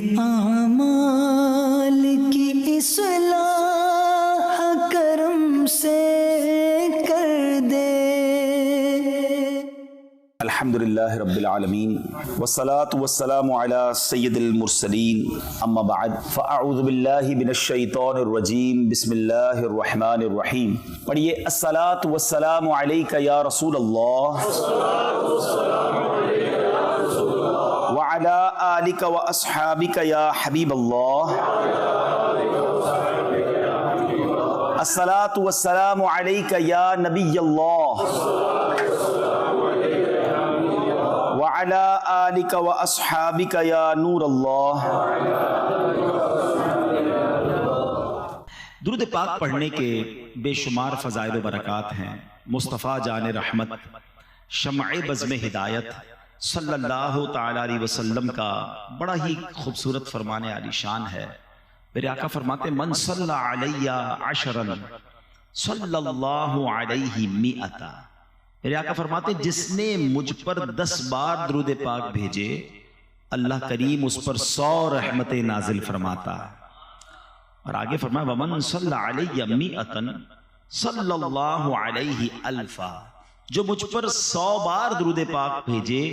اعمال کی اصلاح کرم سے کر دے۔ الحمدللہ رب العالمین والصلاة والسلام علی سید المرسلین، اما بعد فاعوذ باللہ من الشیطان الرجیم، بسم اللہ الرحمن الرحیم۔ پڑھیے الصلاة والسلام علیک یا رسول اللہ وعلی آلک واصحابک یا حبیب اللہ۔ الصلاة والسلام علیک یا نبی اللہ وعلی آلک واصحابک یا نور اللہ۔ درود پاک پڑھنے کے بے شمار فضائل و برکات ہیں۔ مصطفیٰ جان رحمت، شمع بزم ہدایت صلی اللہ تعالی علیہ وسلم کا بڑا ہی خوبصورت فرمان عالی شان ہے۔ میرے آقا فرماتے ہیں من صلی علی عشرا صلی اللہ علیہ مئتا۔ میرے آقا فرماتے ہیں جس نے مجھ پر 10 بار درود پاک بھیجے، اللہ کریم اس پر 100 رحمتیں نازل فرماتا ہے۔ اور آگے فرمایا ومن صلی علی مئتا صلی اللہ علیہ الفا، جو مجھ پر 100 بار درود پاک بھیجے،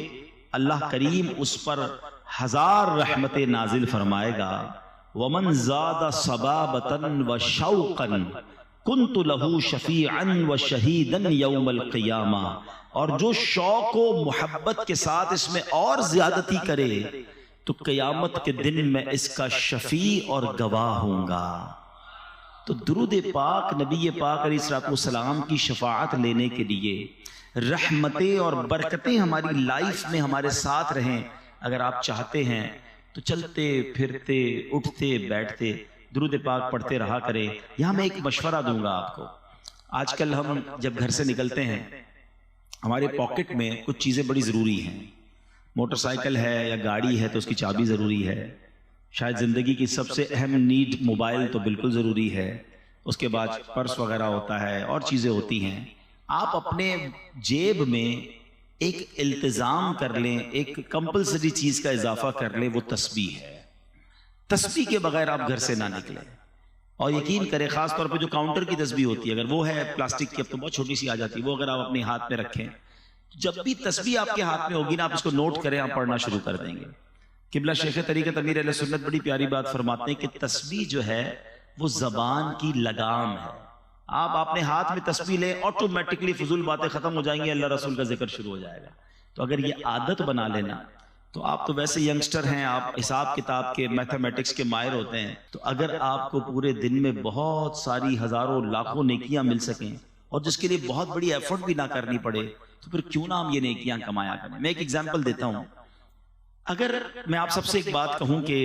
اللہ کریم اس پر 1000 رحمتیں نازل فرمائے گا۔ ومن زاد صبابتا وشوقا کنت لہو شفیعا وشہیدا یوم القیامہ، اور جو شوق و محبت کے ساتھ اس میں اور زیادتی کرے تو قیامت کے دن میں اس کا شفیع اور گواہ ہوں گا۔ تو درود پاک نبی پاک علیہ السلام کی شفاعت لینے کے لیے رحمتیں اور برکتیں ہماری لائف میں ہمارے ساتھ رہیں، اگر آپ چاہتے ہیں تو چلتے پھرتے اٹھتے بیٹھتے درود پاک پڑھتے رہا کریں۔ یہاں میں ایک مشورہ دوں گا آپ کو۔ آج کل ہم جب گھر سے نکلتے ہیں ہمارے پاکٹ میں کچھ چیزیں بڑی ضروری ہیں۔ موٹر سائیکل ہے یا گاڑی ہے تو اس کی چابی ضروری ہے، شاید زندگی کی سب سے اہم نیڈ موبائل تو بالکل ضروری ہے، اس کے بعد پرس وغیرہ ہوتا ہے اور چیزیں ہوتی ہیں۔ آپ اپنے جیب میں ایک التزام کر لیں، ایک کمپلسری چیز کا اضافہ کر لیں، وہ تسبیح ہے۔ تسبیح کے بغیر آپ گھر سے نہ نکلیں، اور یقین کریں خاص طور پہ جو کاؤنٹر کی تسبیح ہوتی ہے، اگر وہ ہے پلاسٹک کی، اب تو بہت چھوٹی سی آ جاتی ہے، وہ اگر آپ اپنے ہاتھ میں رکھیں، جب بھی تسبیح آپ کے ہاتھ میں ہوگی نا، آپ اس کو نوٹ کریں، آپ پڑھنا شروع کر دیں گے۔ قبلہ شیخ طریقت امیر اہل سنت بڑی پیاری بات فرماتے ہیں کہ تسبیح جو ہے وہ زبان کی لگام ہے۔ آپ اپنے ہاتھ میں تسبیح لیں، آٹومیٹکلی فضول باتیں ختم ہو جائیں گی، اللہ رسول کا ذکر شروع ہو جائے گا۔ تو اگر یہ عادت بنا لینا، تو آپ تو ویسے ینگسٹر ہیں، آپ حساب کتاب کے میتھمیٹکس کے ماہر ہوتے ہیں، تو اگر آپ کو پورے دن میں بہت ساری ہزاروں لاکھوں نیکیاں مل سکیں اور جس کے لیے بہت بڑی ایفرٹ بھی نہ کرنی پڑے، تو پھر کیوں نہ ہم یہ نیکیاں کمایا کریں۔ میں ایک ایگزامپل دیتا ہوں۔ اگر میں آپ سب سے ایک بات کہوں کہ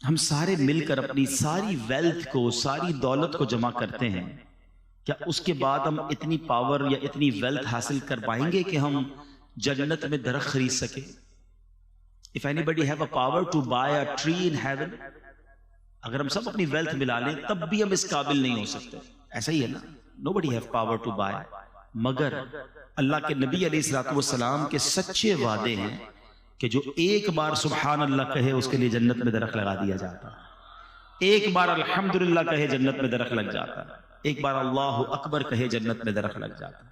ہم سارے مل کر اپنی ساری ویلتھ کو، ساری دولت کو جمع کرتے ہیں، کیا اس کے بعد ہم اتنی پاور یا اتنی ویلتھ حاصل کر پائیں گے کہ ہم جنت میں درخت خرید سکیں؟ If anybody have a power to buy a tree in heaven، اگر ہم سب اپنی ویلتھ ملا لیں تب بھی ہم اس قابل نہیں ہو سکتے۔ ایسا ہی ہے نا، nobody have power to buy، مگر اللہ کے نبی علیہ السلام کے سچے وعدے ہیں کہ جو ایک بار سبحان اللہ کہے اس کے لیے جنت میں درخت لگا دیا جاتا ہے، ایک بار الحمدللہ کہے جنت میں درخت لگ جاتا ہے، ایک بار اللہ اکبر کہے جنت میں درخت لگ جاتا ہے۔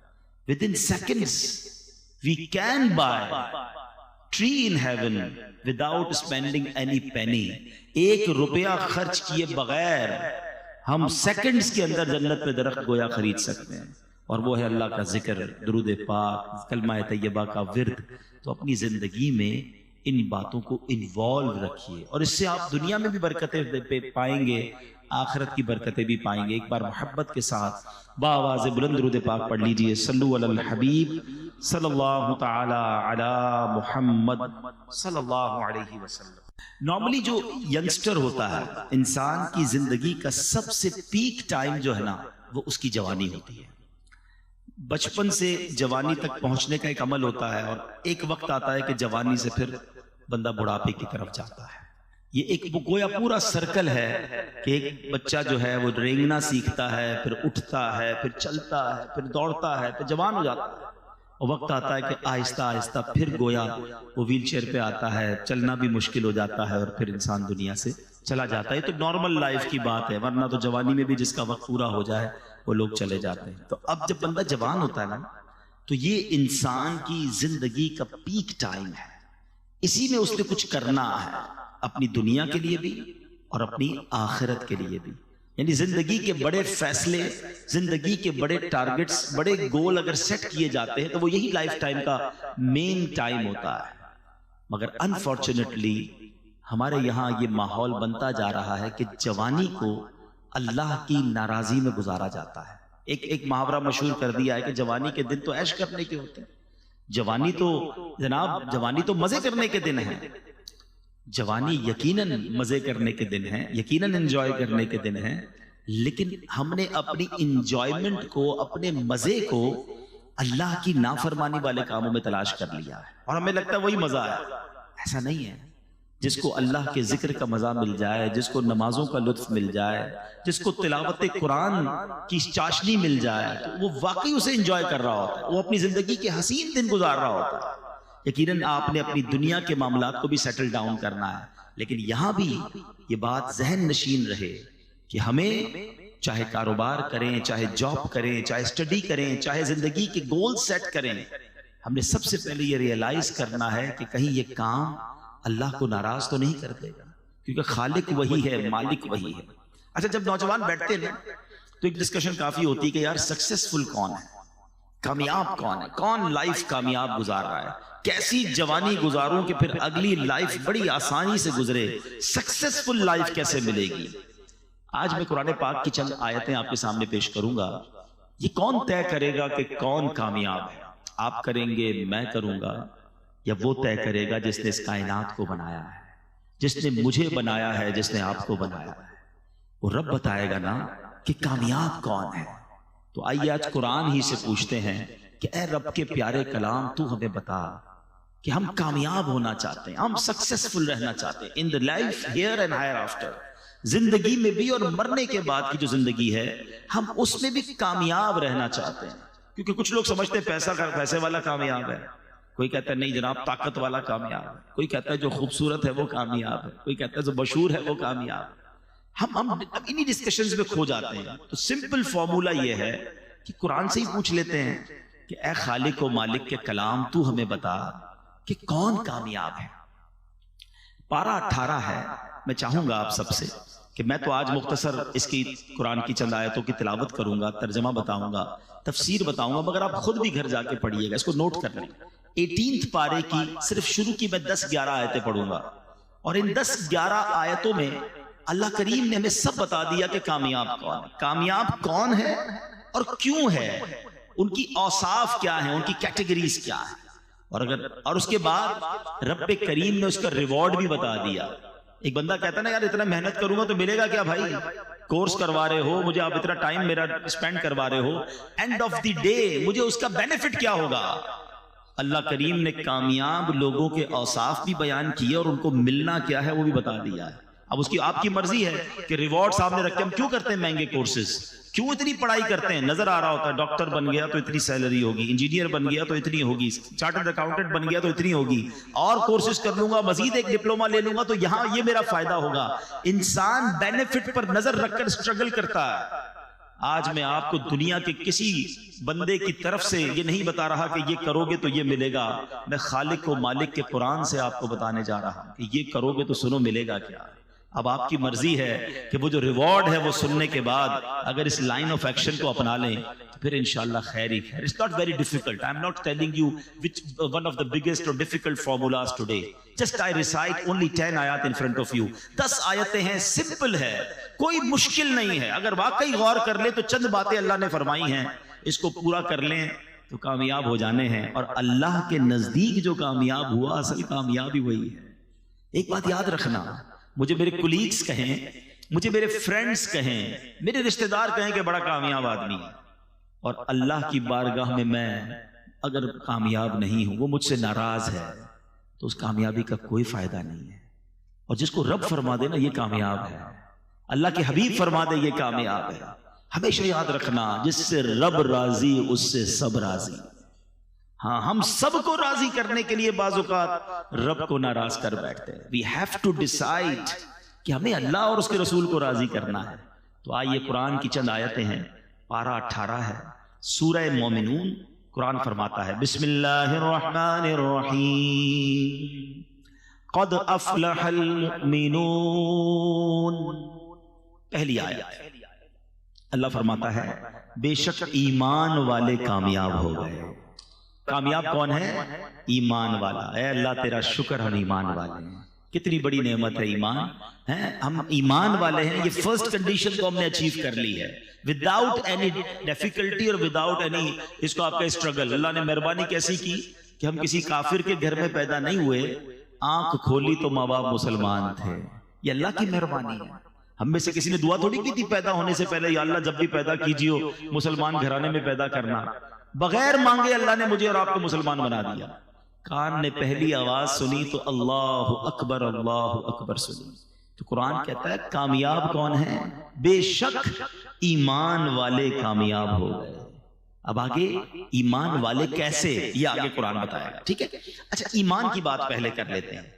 Within seconds we can buy tree in heaven without spending any penny۔ 1 روپیہ خرچ کیے بغیر ہم سیکنڈز کے اندر جنت میں درخت گویا خرید سکتے ہیں، اور وہ ہے اللہ کا ذکر، درود پاک، کلمہ طیبہ کا ورد۔ تو اپنی زندگی میں ان باتوں کو انوالو رکھیے، اور اس سے آپ دنیا میں بھی برکتیں پائیں گے، آخرت کی برکتیں بھی پائیں گے۔ ایک بار محبت کے ساتھ بآواز بلند درود پاک پڑھ لیجئے، صلو علی الحبیب صلی اللہ تعالی علی محمد صلی اللہ علیہ وسلم۔ نارملی جو ینگسٹر ہوتا ہے، انسان کی زندگی کا سب سے پیک ٹائم جو ہے نا، وہ اس کی جوانی ہوتی ہے۔ بچپن سے جوانی تک پہنچنے کا ایک عمل ہوتا ہے، اور ایک وقت آتا ہے کہ جوانی سے پھر بندہ بڑھاپے کی طرف جاتا ہے۔ یہ ایک گویا پورا سرکل ہے کہ ایک بچہ جو ہے وہ رینگنا سیکھتا ہے، پھر اٹھتا ہے، پھر چلتا ہے، پھر دوڑتا ہے، پھر جوان ہو جاتا ہے۔ اور وقت آتا ہے کہ آہستہ آہستہ پھر گویا وہ ویل چیئر پہ آتا ہے، چلنا بھی مشکل ہو جاتا ہے اور پھر انسان دنیا سے چلا جاتا ہے. یہ تو نارمل لائف کی بات ہے، ورنہ تو جوانی میں بھی جس کا وقت پورا ہو جائے وہ لوگ چلے جاتے ہیں. تو اب جب بندہ جوان ہوتا ہے نا تو یہ انسان کی زندگی کا پیک ٹائم ہے، اسی میں اس نے کچھ کرنا ہے اپنی دنیا کے لیے بھی اور اپنی آخرت کے لیے بھی. یعنی زندگی کے بڑے فیصلے، زندگی کے بڑے ٹارگٹس، بڑے گول اگر سیٹ کیے جاتے ہیں تو وہ یہی لائف ٹائم کا مین ٹائم ہوتا ہے. مگر انفارچونیٹلی ہمارے یہاں یہ ماحول بنتا جا رہا ہے کہ جوانی کو اللہ کی ناراضی میں گزارا جاتا ہے. ایک محاورہ مشہور کر دیا ہے کہ جوانی کے دن تو عیش کرنے کے ہوتے ہیں. جوانی تو جناب جوانی تو مزے کرنے کے دن ہیں. جوانی یقیناً مزے کرنے کے دن ہیں، یقیناً انجوائے کرنے کے دن ہیں، لیکن ہم نے اپنی انجوائمنٹ کو، اپنے مزے کو اللہ کی نافرمانی والے کاموں میں تلاش کر لیا ہے اور ہمیں لگتا ہے وہی مزہ ہے. ایسا نہیں ہے. جس کو اللہ کے ذکر کا مزہ مل جائے، جس کو نمازوں کا لطف مل جائے، جس کو تلاوت قرآن کی چاشنی مل جائے تو وہ واقعی اسے انجوائے کر رہا ہوتا ہے، وہ اپنی زندگی کے حسین دن گزار رہا ہوتا ہے. یقیناً آپ نے اپنی دنیا کے معاملات کو بھی سیٹل ڈاؤن کرنا ہے، لیکن یہاں بھی یہ بات ذہن نشین رہے کہ ہمیں چاہے کاروبار کریں، چاہے جاب کریں، چاہے اسٹڈی کریں، چاہے زندگی کے گول سیٹ کریں، ہم نے سب سے پہلے یہ ریئلائز کرنا ہے کہ کہیں یہ کام اللہ کو ناراض تو نہیں کر دے گا، کیونکہ خالق وہی ہے، مالک وہی ہے. اچھا، جب نوجوان بیٹھتے ہیں تو ایک ڈسکشن کافی ہوتی ہے کہ یار سکسیسفل کون ہے، کامیاب کون ہے، کون لائف کامیاب گزار رہا ہے، کیسی جوانی گزاروں کہ پھر اگلی لائف بڑی آسانی سے گزرے، سکسیسفل لائف کیسے ملے گی. آج میں قرآن پاک کی چند آیتیں آپ کے سامنے پیش کروں گا. یہ کون طے کرے گا کہ کون کامیاب ہے؟ آپ کریں گے، میں کروں گا، یا وہ طے کرے گا جس نے اس کائنات کو بنایا ہے، جس نے مجھے بنایا ہے، جس نے آپ کو بنایا ہے. وہ رب بتائے گا نا کہ کامیاب کون ہے. تو آئیے آج قرآن ہی سے پوچھتے ہیں کہ اے رب کے پیارے کلام، تو ہمیں بتا کہ ہم کامیاب ہونا چاہتے ہیں، ہم سکسیسفل رہنا چاہتے ہیں in the life here and hereafter, زندگی میں بھی اور مرنے کے بعد کی جو زندگی ہے ہم اس میں بھی کامیاب رہنا چاہتے ہیں. کیونکہ کچھ لوگ سمجھتے ہیں پیسے والا کامیاب ہے، کوئی کہتا ہے نہیں جناب طاقت والا کامیاب ہے، کوئی کہتا ہے جو خوبصورت ہے وہ کامیاب ہے، کوئی کہتا ہے جو مشہور ہے وہ کامیاب ہے. ہم انہی ڈسکشنز میں کھو جاتے ہیں. تو سمپل فارمولا یہ ہے کہ قرآن سے ہی پوچھ لیتے ہیں کہ اے خالق و مالک کے کلام، تو ہمیں بتا کہ کون کامیاب ہے. پارہ 18 ہے. میں چاہوں گا آپ سب سے کہ میں تو آج مختصر اس کی قرآن کی چند آیتوں کی تلاوت کروں گا، ترجمہ بتاؤں گا، تفسیر بتاؤں گا، مگر آپ خود بھی گھر جا کے پڑھیے گا، اس کو نوٹ کر لیں. 18 پارے کی صرف شروع کی میں 10-11 آیتیں پڑھوں گا، اور ان 10-11 آیتوں میں اللہ کریم نے ہمیں سب بتا دیا کہ کامیاب کون ہے، کامیاب کون ہے اور کیوں ہے، ان کی اوصاف کیا ہیں، ان کی کیٹیگریز کیا ہیں. اور اس کے بعد رب کریم نے اس کا ریوارڈ بھی بتا دیا. ایک بندہ کہتا ہے نا یار اتنا محنت کروں گا تو ملے گا کیا بھائی، کورس کروا رہے ہو مجھے، آپ اتنا ٹائم میرا اسپینڈ کروا رہے ہو، اینڈ آف دی ڈے مجھے اس کا بینیفٹ کیا ہوگا. اللہ کریم نے کامیاب لوگوں کے اوصاف بھی بیان کیے اور ان کو ملنا کیا ہے وہ بھی بتا دیا ہے. اب اس کی آپ کی مرضی ہے کہ ریوارڈ سامنے رکھ کے ہم کیوں کرتے ہیں مہنگے کورسز، کیوں اتنی پڑھائی کرتے ہیں. نظر آ رہا ہوتا ہے ڈاکٹر بن گیا تو اتنی سیلری ہوگی، انجینئر بن گیا تو اتنی ہوگی، چارٹرڈ اکاؤنٹنٹ بن گیا تو اتنی ہوگی، اور کورسز کر لوں گا، مزید ایک ڈپلوما لے لوں گا تو یہاں یہ میرا فائدہ ہوگا. انسان بینیفٹ پر نظر رکھ کر اسٹرگل کرتا ہے. آج میں آپ کو دنیا کے کسی بندے کی طرف سے یہ نہیں بتا رہا کہ یہ کرو گے تو یہ ملے گا. میں خالق و مالک کے قرآن سے آپ کو بتانے جا رہا ہوں کہ یہ کرو گے تو سنو ملے گا کیا. اب آپ کی مرضی ہے کہ وہ جو ریوارڈ ہے وہ سننے کے بعد اگر اس لائن آف ایکشن کو اپنا لیں تو پھر انشاءاللہ خیر ہی خیر. It's not very difficult. I'm not telling you which one of the biggest or difficult formulas today. Just I recite only 10 آیات in front of you. 10 آیتیں ہیں، سمپل ہے، کوئی مشکل نہیں ہے. اگر واقعی غور کر لیں تو چند باتیں اللہ نے فرمائی ہیں، اس کو پورا کر لیں تو کامیاب ہو جانے ہیں. اور اللہ کے نزدیک جو کامیاب ہوا اصل کامیابی وہی ہے. ایک بات یاد رکھنا، مجھے میرے کولیگز کہیں، مجھے میرے فرینڈز کہیں، میرے رشتہ دار کہیں کہ بڑا کامیاب آدمی ہے، اور اللہ کی بارگاہ میں اگر کامیاب نہیں ہوں، وہ مجھ سے ناراض ہے، تو اس کامیابی کا کوئی فائدہ نہیں ہے. اور جس کو رب فرما دے نا یہ کامیاب ہے، اللہ کے حبیب فرما دے یہ کامیاب ہے. ہمیشہ یاد رکھنا، جس سے رب راضی اس سے سب راضی. ہاں ہم سب کو راضی کرنے کے لیے بعض اوقات رب کو ناراض کر بیٹھتے ہیں. We have to decide کہ ہمیں اللہ اور اس کے رسول کو راضی کرنا ہے. تو آئیے قرآن کی چند آیتیں ہیں. پارہ 18 ہے سورہ مومنون. قرآن فرماتا ہے بسم اللہ الرحمن الرحیم قد افلح المؤمنون. پہلی آیت اللہ فرماتا ہے بے شک ایمان والے کامیاب ہو گئے. کامیاب کون ہے؟ ایمان والا. اے اللہ تیرا شکر ہم ایمان والے ہیں. کتنی بڑی نعمت ہے ایمان. ہم ایمان والے ہیں. یہ فرسٹ کنڈیشن کو ہم نے اچیو کر لی ہے وداؤٹ اینی ڈیفیکلٹی اور وداؤٹ اینی اس کو آپ کا اسٹرگل. اللہ نے مہربانی کیسی کی کہ ہم کسی کافر کے گھر میں پیدا نہیں ہوئے. آنکھ کھولی تو ماں باپ مسلمان تھے. یہ اللہ کی مہربانی ہے. ہم میں سے کسی نے دعا تھوڑی کی تھی پیدا ہونے سے پہلے یا اللہ جب بھی پیدا کیجیے مسلمان گھرانے میں پیدا کرنا. بغیر مانگے اللہ نے مجھے اور آپ کو مسلمان بنا دیا. کان نے پہلی آواز سنی تو اللہ اکبر سنی. تو قرآن کہتا ہے کامیاب کون ہے؟ بے شک ایمان والے کامیاب ہو گئے. اب آگے ایمان والے کیسے یہ آگے قرآن بتائے گا. ٹھیک ہے. اچھا ایمان کی بات پہلے کر لیتے ہیں.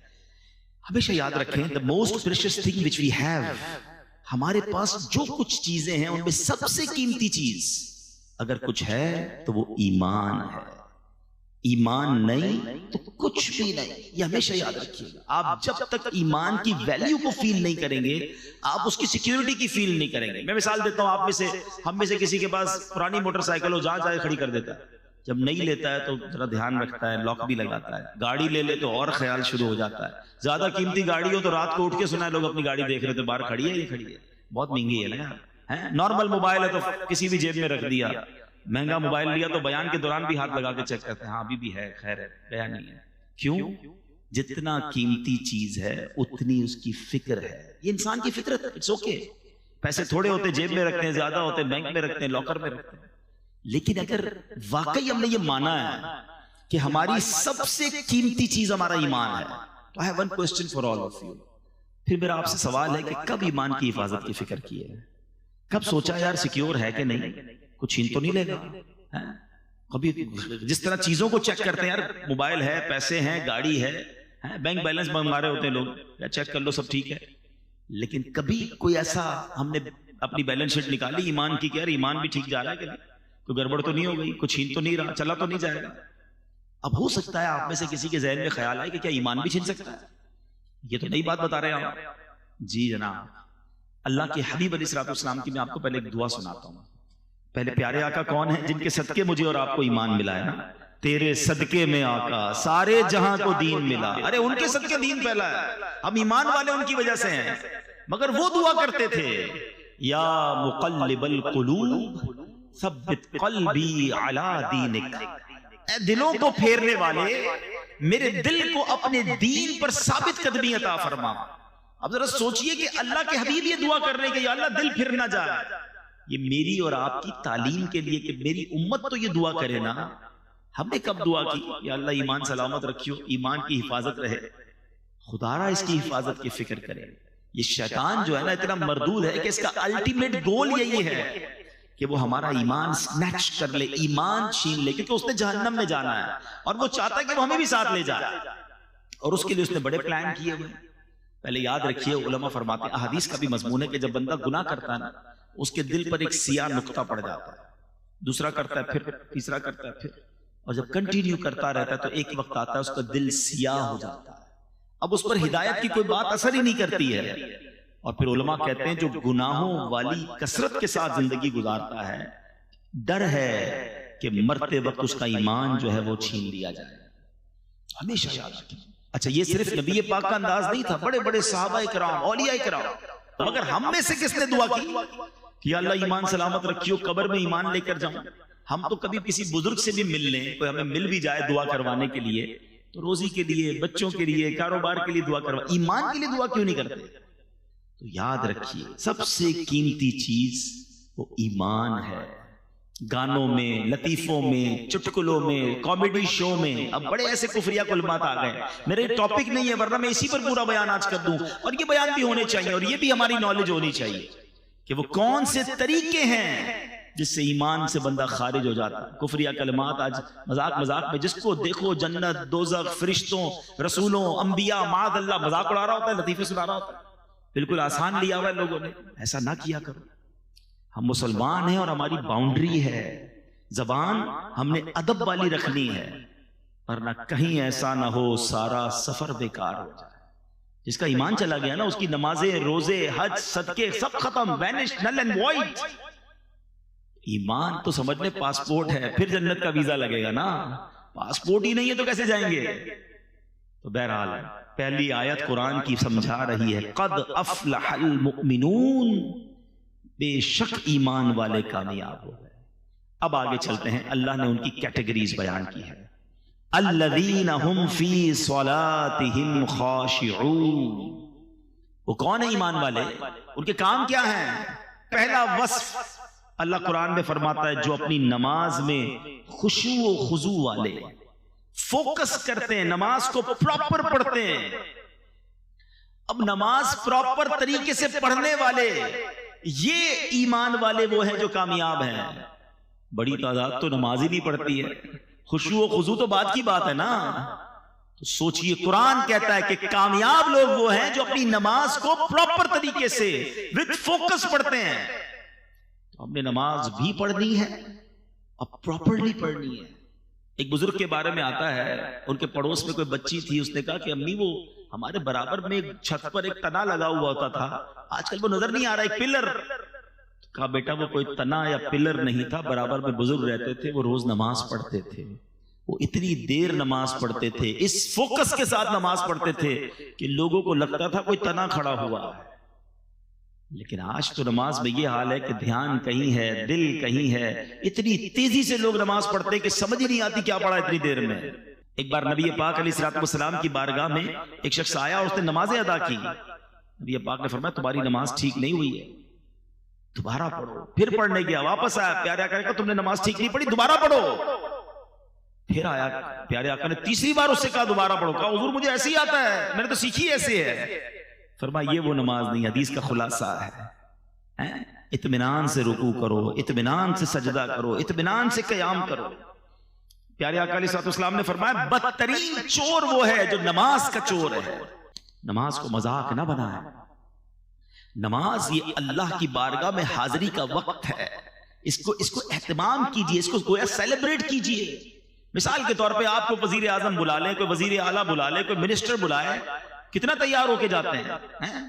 ہمیشہ یاد رکھیں the most precious thing which we have, ہمارے پاس جو کچھ چیزیں ہیں ان میں سب سے قیمتی چیز اگر کچھ ہے تو وہ ایمان ہے. ایمان نہیں تو کچھ بھی نہیں. یہ ہمیشہ یاد رکھیے گا. آپ جب تک ایمان کی ویلیو کو فیل نہیں کریں گے آپ اس کی سیکیورٹی کی فیل نہیں کریں گے. میں مثال دیتا ہوں. آپ میں سے ہم میں سے کسی کے پاس پرانی موٹر سائیکل ہو جہاں چاہے کھڑی کر دیتا ہے. جب نہیں لیتا ہے تو ذرا دھیان رکھتا ہے لاک بھی لگاتا ہے. گاڑی لے لے تو اور خیال شروع ہو جاتا ہے. زیادہ قیمتی گاڑی ہو تو رات کو اٹھ کے سنا ہے لوگ اپنی گاڑی دیکھ رہے تھے باہر کھڑی ہے یہ کھڑی ہے بہت مہنگی ہے نا. نارمل موبائل ہے تو کسی بھی جیب میں رکھ دیا. مہنگا موبائل لیا تو بیان کے دوران بھی ہاتھ لگا کے چیک کرتے ہیں ہاں ابھی بھی ہے خیر ہے بیان نہیں ہے. کیوں؟ جتنا قیمتی چیز ہے اتنی اس کی فکر ہے. یہ انسان کی فطرت ہے. It's okay. پیسے تھوڑے ہوتے جیب میں رکھتے ہیں زیادہ ہوتے بینک میں رکھتے ہیں لاکر میں رکھتے ہیں. لیکن اگر واقعی ہم نے یہ مانا ہے کہ ہماری سب سے قیمتی چیز ہمارا ایمان ہے تو I have one question for all of you. پھر میرا آپ سے سوال ہے کہ کب ایمان کی حفاظت کی فکر کی ہے؟ کب سوچا یار سیکیور ہے کہ نہیں کچھ چھین تو نہیں لے گا؟ کبھی جس طرح چیزوں کو چیک کرتے ہیں یار موبائل ہے پیسے ہیں گاڑی ہے بینک بیلنس منگا رہے ہوتے ہیں لوگ یا چیک کر لو سب ٹھیک ہے. لیکن کبھی کوئی ایسا ہم نے اپنی بیلنس شیٹ نکالی ایمان کی کہ یار ایمان بھی ٹھیک جا رہا ہے کہ نہیں کوئی گڑبڑ تو نہیں ہو گئی کچھ چھین تو نہیں رہا چلا تو نہیں جائے گا. اب ہو سکتا ہے آپ میں سے کسی کے ذہن میں خیال آئے کہ کیا ایمان بھی چھین سکتا ہے. یہ تو نئی بات بتا رہے ہیں آپ. جی جناب. اللہ کے حبیب علیہ السلام کی میں آپ کو پہلے ایک دعا سناتا ہوں. پہلے پیارے آقا کون ہیں جن کے صدقے مجھے اور آپ کو ایمان ملا ہے نا. تیرے صدقے میں آقا سارے جہاں کو دین ملا. ارے ان کے صدقے دین پھیلا ہے. ہم ایمان والے ان کی وجہ سے ہیں. مگر وہ دعا کرتے تھے یا مقلب القلوب ثبت قلبی علی دینک. اے دلوں کو پھیرنے والے میرے دل کو اپنے دین پر ثابت قدمی عطا فرما. اب ذرا سوچئے کہ اللہ کے حبیب یہ دعا کر رہے ہیں کہ یا اللہ دل پھر نہ جائے. یہ میری اور آپ کی تعلیم کے لیے کہ میری امت تو یہ دعا کرے نا. ہم نے کب دعا کی یا اللہ ایمان سلامت رکھیو ایمان کی حفاظت رہے. خدا را اس کی حفاظت کی فکر کرے. یہ شیطان جو ہے نا اتنا مردود ہے کہ اس کا الٹیمیٹ گول یہی ہے کہ وہ ہمارا ایمان سنیچ کر لے ایمان چھین لے کیونکہ اس نے جہنم میں جانا ہے اور وہ چاہتا ہے کہ وہ ہمیں بھی ساتھ لے جائے اور اس کے لیے اس نے بڑے پلان کیے ہوئے. پہلے یاد رکھیے علماء فرماتے ہیں احادیث کا بھی مضمون ہے کہ جب بندہ گناہ کرتا ہے نا اس کے دل پر ایک سیاہ نقطہ پڑ جاتا ہے. دوسرا کرتا ہے پھر تیسرا کرتا ہے پھر اور جب کنٹینیو کرتا رہتا ہے تو ایک وقت آتا ہے اس کا دل سیاہ ہو جاتا ہے. اب اس پر ہدایت کی کوئی بات اثر ہی نہیں کرتی ہے. اور پھر علماء کہتے ہیں جو گناہوں والی کثرت کے ساتھ زندگی گزارتا ہے ڈر ہے کہ مرتے وقت اس کا ایمان جو ہے وہ چھین لیا جائے. ہمیشہ یاد رکھیں. اچھا یہ صرف نبی پاک کا انداز نہیں تھا. بڑے بڑے صحابہ کرام اولیاء کرام مگر ہم میں سے کس نے دعا کی کہ اللہ ایمان سلامت رکھیو قبر میں ایمان لے کر جاؤں. ہم تو کبھی کسی بزرگ سے بھی مل لیں کوئی ہمیں مل بھی جائے دعا کروانے کے لیے تو روزی کے لیے بچوں کے لیے کاروبار کے لیے دعا کروا ایمان کے لیے دعا کیوں نہیں کرتے. تو یاد رکھیے سب سے قیمتی چیز وہ ایمان ہے. گانوں میں لطیفوں میں چٹکلوں میں کامیڈی شو میں اب بڑے ایسے کفریہ کلمات آ گئے. میرے ٹاپک نہیں ہے ورنہ میں اسی پر پورا بیان آج کر دوں اور یہ بیان بھی ہونے چاہیے اور یہ بھی ہماری نالج ہونی چاہیے کہ وہ کون سے طریقے ہیں جس سے ایمان سے بندہ خارج ہو جاتا ہے. کفریہ کلمات آج مذاق میں جس کو دیکھو جنت دوزخ فرشتوں رسولوں انبیاء معاذ اللہ مذاق اڑا رہا ہوتا ہے, لطیفے سنا رہا ہوتا ہے. بالکل آسان لیا ہوا ہے لوگوں نے. ایسا نہ کیا کرو. ہم مسلمان ہیں اور ہماری باؤنڈری ہے, زبان ہم نے ادب والی رکھنی ہے, ورنہ کہیں ایسا نہ ہو سارا سفر بیکار ہو جائے. جس کا ایمان چلا گیا نا اس کی نمازیں روزے حج صدقے سب ختم, وینش نل اینڈ وائڈ. ایمان تو سمجھ لیں پاسپورٹ ہے, پھر جنت کا ویزا لگے گا نا. پاسپورٹ ہی نہیں ہے تو کیسے جائیں گے؟ تو بہرحال پہلی آیت قرآن کی سمجھا رہی ہے قد افلح المؤمنون, بے شک ایمان والے کامیاب ہو گئے. اب آگے چلتے ہیں, اللہ نے ان کی کیٹیگریز بیان کی ہے. الذین هم فی صلاتهم خاشعون, وہ کون ہے ایمان والے؟ ان کے کام کیا ہیں؟ پہلا وصف اللہ قرآن میں فرماتا ہے جو اپنی نماز میں خشوع و خضوع والے, فوکس کرتے ہیں, نماز کو پراپر پڑھتے ہیں. اب نماز پراپر طریقے سے پڑھنے والے, یہ ایمان والے وہ ہیں جو کامیاب ہیں. بڑی تعداد تو نماز ہی نہیں پڑھتی ہے. خشوع و خضوع تو بات کی بات ہے نا. تو سوچئے قرآن کہتا ہے کہ کامیاب لوگ وہ ہیں جو اپنی نماز کو پراپر طریقے سے وتھ فوکس پڑھتے ہیں. تو ہم نے نماز بھی پڑھنی ہے اب پراپرلی پڑھنی ہے. ایک بزرگ کے بارے میں آتا ہے, ان کے پڑوس میں کوئی بچی تھی, اس نے کہا کہ امی وہ ہمارے برابر میں چھت پر ایک تنا لگا ہوا ہوتا تھا, آج کل وہ نظر نہیں آ رہا, ایک پلر. کہا بیٹا وہ کوئی تنا یا پلر نہیں تھا, برابر میں بزرگ رہتے تھے, وہ روز نماز پڑھتے تھے. وہ اتنی دیر نماز پڑھتے تھے, اس فوکس کے ساتھ نماز پڑھتے تھے کہ لوگوں کو لگتا تھا کوئی تنا کھڑا ہوا ہے. لیکن آج تو نماز میں یہ حال ہے کہ دھیان کہیں ہے, دل کہیں ہے. اتنی تیزی سے لوگ نماز پڑھتے ہیں کہ سمجھ ہی نہیں آتی کیا پڑھا اتنی دیر میں. ایک بار نبی پاک علیہ الصلوۃ والسلام کی بارگاہ میں ایک شخص آیا اور اس نے نمازیں ادا کی. نبی پاک نے فرمایا تمہاری نماز ٹھیک نہیں ہوئی ہے, دوبارہ پڑھو. پھر پڑھنے گیا, واپس آیا, پیارے آقا نے کہا تم نے نماز ٹھیک نہیں پڑھی, دوبارہ پڑھو. پھر آیا پیارے آقا نے تیسری بار اس سے کہا دوبارہ پڑھو. کہا حضور مجھے ایسے ہی آتا ہے, میں نے تو سیکھی ایسے ہے. فرمایا یہ وہ نماز نہیں, حدیث کا خلاصہ ہے اطمینان سے رکوع کرو, اطمینان سے سجدہ کرو, اطمینان سے قیام کرو. پیارے آقا علیہ السلام نے فرمایا بدترین چور وہ ہے جو نماز کا چور ہے. نماز کو مذاق نہ بنائے. نماز یہ اللہ کی بارگاہ میں حاضری کا وقت ہے. اس کو اہتمام کیجئے, اس کو گویا سیلیبریٹ کیجئے. مثال کے طور پہ آپ کو وزیر اعظم بلا لیں, کوئی وزیر اعلیٰ بلا لیں, کوئی منسٹر بلائے, کتنا تیار ہو کے جاتے ہیں.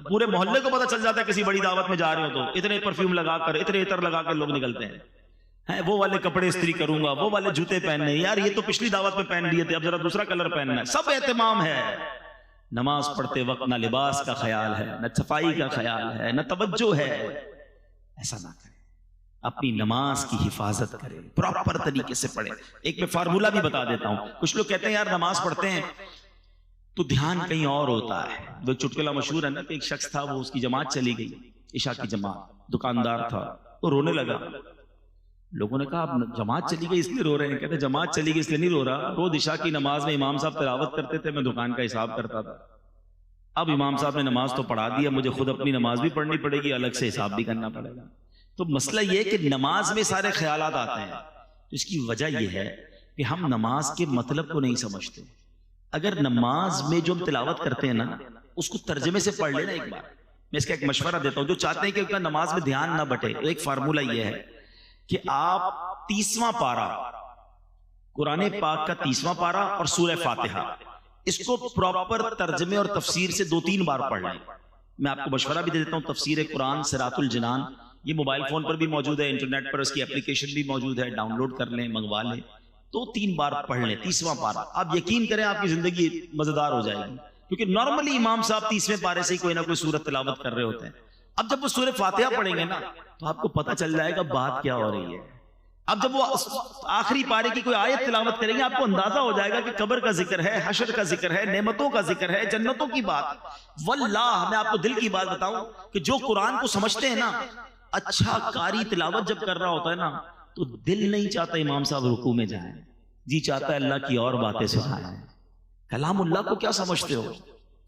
پورے محلے کو پتہ چل جاتا ہے کسی بڑی دعوت میں جا رہے ہو تو اتنے پرفیوم لگا کر, اتنے عطر لگا کر لوگ نکلتے ہیں. وہ والے کپڑے استری کروں گا, وہ والے جوتے پہننے, یار یہ تو پچھلی دعوت میں پہن لیے تھے, اب ذرا دوسرا کلر پہننا ہے. سب اہتمام ہے. نماز پڑھتے وقت نہ لباس کا خیال ہے, نہ صفائی کا خیال ہے, نہ توجہ ہے. ایسا نہ کریں. اپنی نماز کی حفاظت کریں, پراپر طریقے سے پڑھیں. ایک میں فارمولہ بھی بتا دیتا ہوں. کچھ لوگ کہتے ہیں یار نماز پڑھتے ہیں تو دھیان کہیں اور ہوتا ہے. وہ چٹکلا مشہور ہے نا کہ ایک شخص تھا, وہ اس کی جماعت چلی گئی, عشاء کی جماعت, دکاندار تھا, وہ رونے لگا. لوگوں نے کہا اب جماعت چلی گئی اس لیے رو رہے ہیں؟ کہتے جماعت چلی گئی اس لیے نہیں رو رہا, روز عشاء کی نماز میں امام صاحب تلاوت کرتے تھے, میں دکان کا حساب کرتا تھا. اب امام صاحب نے نماز تو پڑھا دیا, مجھے خود اپنی نماز بھی پڑھنی پڑے گی, الگ سے حساب بھی کرنا پڑے گا. تو مسئلہ یہ ہے کہ نماز میں سارے خیالات آتے ہیں. تو اس کی وجہ یہ ہے کہ ہم نماز کے مطلب کو نہیں سمجھتے. اگر نماز میں جو ہم تلاوت کرتے ہیں نا اس کو ترجمے سے پڑھ لینا ایک بار. میں اس کا ایک مشورہ دیتا ہوں جو چاہتے ہیں کہ نماز میں دھیان نہ بٹے. ایک فارمولہ یہ ہے کہ آپ 30واں پارہ, قرآن پاک کا 30واں پارہ اور سورہ فاتحہ, اس کو پراپر ترجمے اور تفسیر سے 2-3 بار پڑھ لیں. میں آپ کو مشورہ بھی دے دیتا ہوں, تفسیر قرآن صراط الجنان, یہ موبائل فون پر بھی موجود ہے, انٹرنیٹ پر اس کی اپلیکیشن بھی موجود ہے, ڈاؤن لوڈ کر لیں, منگوا لیں. 2-3 بار پڑھ لیں 30واں پارہ. آپ یقین کریں آپ کی زندگی مزیدار ہو جائے گی, کیونکہ نارملی امام صاحب 30ویں پارے سے ہی کوئی نہ کوئی سورت تلاوت کر رہے ہوتے ہیں. اب جب وہ سورہ فاتحہ پڑھیں گے نا تو آپ کو پتہ چل جائے گا بات کیا ہو رہی ہے. اب جب وہ آخری پارے کی کوئی آیت تلاوت کریں گے آپ کو اندازہ ہو جائے گا کہ قبر کا ذکر ہے, حشر کا ذکر ہے, نعمتوں کا ذکر ہے, جنتوں کی بات. واللہ میں آپ کو دل کی بات بتاؤں کہ جو قرآن کو سمجھتے ہیں نا, اچھا قاری تلاوت جب کر رہا ہوتا ہے نا تو دل نہیں چاہتا امام صاحب رکوع میں جائیں, جی چاہتا ہے اللہ کی اور باتیں سنائیں. کلام اللہ کو کیا سمجھتے ہو؟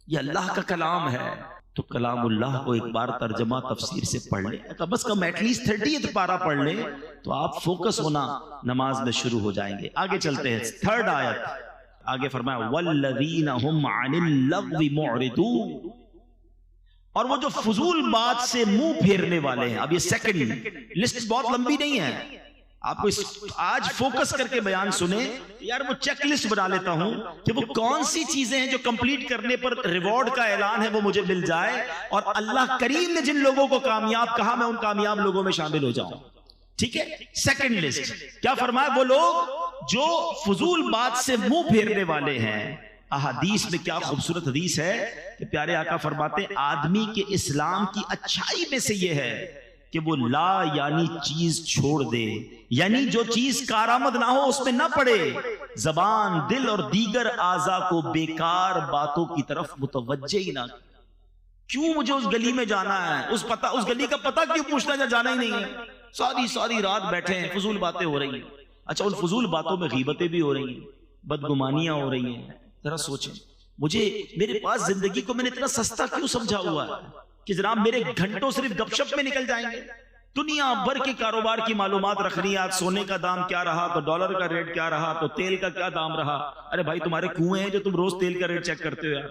یہ اللہ کا کلام ہے. تو کلام اللہ کو ایک بار ترجمہ تفسیر سے پڑھ لیں، کم از کم ایٹ لیسٹ 30 پارہ پڑھ لیں تو آپ فوکس ہونا نماز میں شروع ہو جائیں گے۔ آگے چلتے ہیں، 3rd آیت آگے فرمایا وَالَّذِينَ هُمْ عَنِ اللَّغْوِ مُعْرِضُونَ، اور وہ جو فضول بات سے منہ پھیرنے والے ہیں۔ اب یہ سیکنڈ لسٹ بہت لمبی نہیں ہے، آپ کو آج فوکس کر کے بیان سنیں، یار وہ چیک لسٹ بنا لیتا ہوں کہ وہ کون سی چیزیں ہیں جو کمپلیٹ کرنے پر ریوارڈ کا اعلان ہے وہ مجھے مل جائے، اور اللہ کریم نے جن لوگوں کو کامیاب کہا میں ان کامیاب لوگوں میں شامل ہو جاؤں۔ ٹھیک ہے، سیکنڈ لسٹ کیا فرمایا؟ وہ لوگ جو فضول بات سے منہ پھیرنے والے ہیں۔ احادیث میں کیا خوبصورت حدیث ہے کہ پیارے آقا فرماتے ہیں آدمی کے اسلام کی اچھائی میں سے یہ ہے کہ وہ لا یعنی چیز چھوڑ دے، یعنی جو چیز کارآمد نہ ہو اس میں نہ پڑے، زبان، دل اور دیگر اعضاء کو بیکار باتوں کی طرف متوجہ ہی نہ۔ کیوں مجھے اس گلی میں جانا ہے؟ اس گلی کا پتہ کیوں پوچھنا ہے؟ جانا ہی نہیں ہے، ساری رات بیٹھے ہیں، فضول باتیں ہو رہی ہیں۔ اچھا، ان فضول باتوں میں غیبتیں بھی ہو رہی ہیں، بدگمانیاں ہو رہی ہیں۔ ذرا سوچیں، میرے پاس زندگی کو میں نے اتنا سستا کیوں سمجھا ہوا ہے کہ جناب میرے گھنٹوں صرف گپ شپ میں نکل جائیں گے؟ دنیا بھر کے کاروبار کی معلومات رکھنی ہے، آج سونے کا دام کیا رہا، تو ڈالر کا ریٹ کیا رہا، تو تیل کا کیا دام رہا۔ ارے بھائی تمہارے کنویں ہیں جو تم روز تیل کا ریٹ چیک کرتے ہو یار؟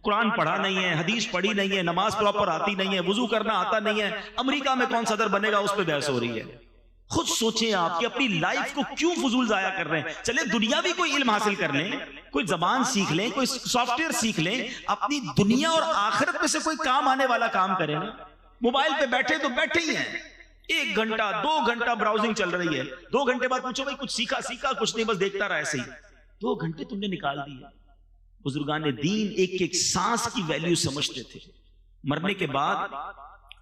قرآن پڑھا نہیں ہے، حدیث پڑھی نہیں ہے، نماز پراپر آتی نہیں ہے، وضو کرنا آتا نہیں ہے، امریکہ میں کون صدر بنے گا اس پہ بحث ہو رہی ہے۔ خود سوچیں آپ کہ اپنی لائف کو کیوں فضول ضائع کر رہے ہیں؟ چلے دنیا بھی کوئی علم حاصل کر لیں، کوئی زبان سیکھ لیں، کوئی سافٹ ویئر سیکھ لیں، اپنی دنیا اور آخرت میں سے کوئی کام آنے والا کام کریں نا۔ موبائل پہ بیٹھے تو بیٹھے ہی ہیں، 1 گھنٹہ 2 گھنٹہ براؤزنگ چل رہی ہے، 2 گھنٹے بعد پوچھو بھائی کچھ سیکھا کچھ نہیں، بس دیکھتا رہا ایسے ہی۔ 2 گھنٹے تم نے نکال دیے۔ بزرگان دین ایک سانس کی ویلیو سمجھتے تھے۔ مرنے کے بعد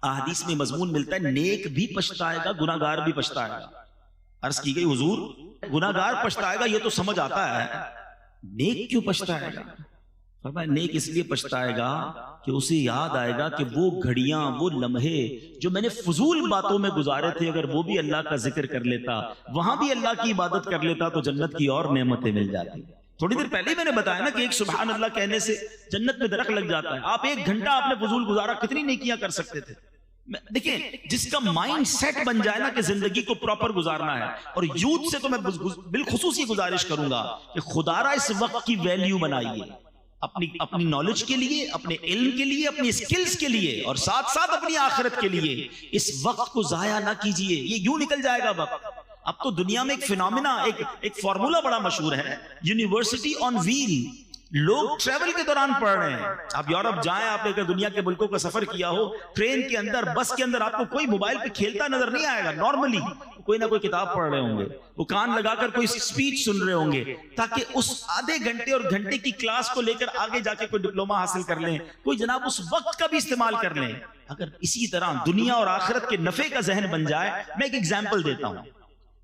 احادیث میں مضمون ملتا ہے نیک بھی پچھتائے گا، گناہگار بھی پچھتائے گا۔ عرض کی گئی حضور گناہگار پچھتائے گا یہ تو سمجھ آتا ہے، نیک کیوں پچھتائے گا؟ فرمایا نیک اس لیے پچھتائے گا کہ اسے یاد آئے گا کہ وہ گھڑیاں، وہ لمحے جو میں نے فضول باتوں میں گزارے تھے، اگر وہ بھی اللہ کا ذکر کر لیتا، وہاں بھی اللہ کی عبادت کر لیتا تو جنت کی اور نعمتیں مل جاتی۔ تھوڑی دیر پہلے میں نے بتایا نا کہ ایک سبحان اللہ کہنے سے جنت میں درخت لگ جاتا ہے۔ آپ 1 گھنٹہ آپ نے فضول گزارا، کتنی نیکیاں کر سکتے تھے۔ دیکھیں جس کا مائنڈ سیٹ بن جائے نا کہ زندگی کو پراپر گزارنا ہے، اور یوتھ سے تو میں بالخصوص یہ گزارش کروں گا کہ خدا را اس وقت کی ویلیو بنائیے، اپنی نالج کے لیے، اپنے علم کے لیے، اپنی سکلز کے لیے، اور ساتھ ساتھ اپنی آخرت کے لیے۔ اس وقت کو ضائع نہ کیجئے، یہ یوں نکل جائے گا وقت۔ اب تو دنیا میں ایک فینومینا، ایک فارمولا بڑا مشہور ہے، یونیورسٹی آن ویل۔ لوگ ٹریول کے دوران پڑھ رہے ہیں۔ آپ یورپ جائیں، آپ نے اگر دنیا کے ملکوں کا سفر کیا ہو، ٹرین کے اندر، بس کے اندر، آپ کو کوئی موبائل پہ کھیلتا نظر نہیں آئے گا۔ نارملی کوئی نہ کوئی کتاب پڑھ رہے ہوں گے، وہ کان لگا کر کوئی سپیچ سن رہے ہوں گے، تاکہ اس آدھے گھنٹے اور گھنٹے کی کلاس کو لے کر آگے جا کے کوئی ڈپلوما حاصل کر لیں، کوئی جناب اس وقت کا بھی استعمال کر لیں۔ اگر اسی طرح دنیا اور آخرت کے نفع کا ذہن بن جائے، میں ایک ایگزامپل دیتا ہوں،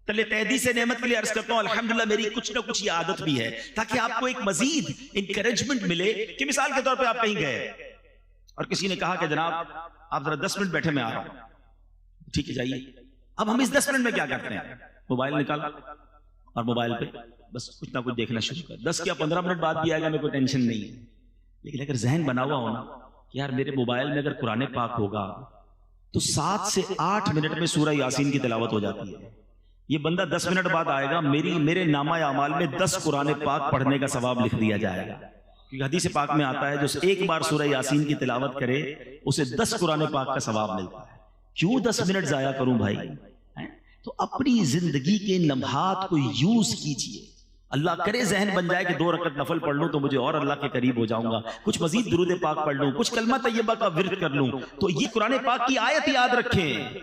تلے تحدیث نعمت کے لیے عرض کرتا ہوں الحمدللہ میری کچھ نہ کچھ یہ عادت بھی ہے، تاکہ آپ کو ایک مزید انکریجمنٹ ملے کہ مثال کے طور پہ آپ کہیں گئے اور کسی نے کہا کہ جناب آپ ذرا 10 منٹ بیٹھے، میں آ رہا ہوں۔ ٹھیک ہے جائیے۔ اب ہم اس 10 منٹ میں کیا کرتے ہیں؟ موبائل نکالا اور موبائل پہ بس کچھ نہ کچھ دیکھنا شروع کر۔ 10 یا 15 منٹ بعد بھی آئے گا، میرے کوئی ٹینشن نہیں ہے۔ لیکن اگر ذہن بنا ہوا ہونا کہ یار میرے موبائل میں اگر قرآن پاک ہوگا تو 7 سے 8 منٹ میں سورہ یاسین کی تلاوت ہو جاتی ہے۔ یہ بندہ 10 منٹ بعد آئے گا، میرے نامہ اعمال میں 10 قرآن پاک پڑھنے کا ثواب لکھ دیا جائے گا، کیونکہ حدیث پاک میں آتا ہے جو ایک بار سورہ یاسین کی تلاوت کرے اسے 10 قرآن پاک کا ثواب ملتا ہے۔ کیوں 10 منٹ ضائع کروں بھائی؟ تو اپنی زندگی کے لمحات کو یوز کیجئے۔ اللہ کرے ذہن بن جائے کہ 2 رکعت نفل پڑھ لوں تو مجھے اور اللہ کے قریب ہو جاؤں گا، کچھ مزید درود پاک پڑھ لوں، کچھ کلمہ طیبہ کا ورد کر لوں، تو یہ قرآن پاک کی آیت یاد رکھیں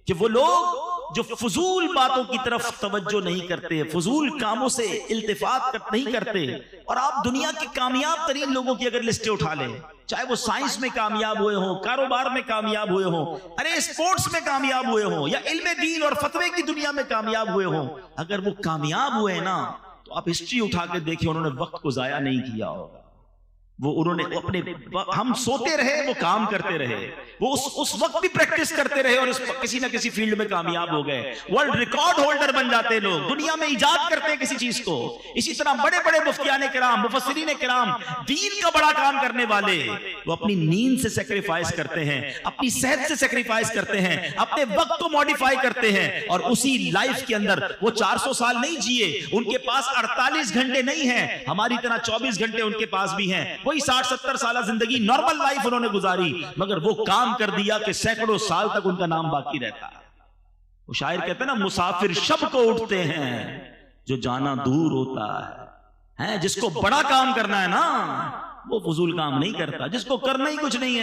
کہ وہ لوگ جو فضول باتوں کی طرف توجہ نہیں کرتے، فضول کاموں سے التفات نہیں کرتے، اور آپ دنیا کے کامیاب ترین لوگوں کی اگر لسٹیں اٹھا لیں، چاہے وہ سائنس میں کامیاب ہوئے ہوں، کاروبار میں کامیاب ہوئے ہوں، ارے اسپورٹس میں کامیاب ہوئے ہوں، یا علم دین اور فتوے کی دنیا میں کامیاب ہوئے ہوں، اگر وہ کامیاب ہوئے نا تو آپ ہسٹری اٹھا کے دیکھیں انہوں نے وقت کو ضائع نہیں کیا ہوگا۔ انہوں نے اپنے ہم سوتے رہے، وہ کام کرتے رہے، وہ اس وقت بھی پریکٹس کرتے رہے اور کسی نہ کسی فیلڈ میں کامیاب ہو گئے، ورلڈ ریکارڈ ہولڈر بن جاتے ہیں لوگ، دنیا میں ایجاد کرتے ہیں کسی چیز کو۔ اسی طرح بڑے بڑے مفتیان کرام، مفسرین کرام، دین کا بڑا کام کرنے والے، وہ اپنی نیند سے سیکریفائز کرتے ہیں، اپنی صحت سے سیکریفائز کرتے ہیں، اپنے وقت کو ماڈیفائی کرتے ہیں، اور اسی لائف کے اندر وہ 400 سال نہیں جیے، ان کے پاس 48 گھنٹے نہیں ہیں، ہماری طرح 24 گھنٹے ان کے پاس بھی ہیں، وہی 60-70 سالہ زندگی نارمل لائف انہوں نے گزاری، مگر وہ کام کر دیا کہ سینکڑوں سال تک ان کا نام باقی رہتا ہے۔ وہ شاعر کہتے ہیں نا، مسافر شب کو اٹھتے ہیں جو جانا دور ہوتا ہے، جس کو بڑا کام کرنا ہے نا وہ فضول کام نہیں کرتا، جس کو کرنا ہی کچھ نہیں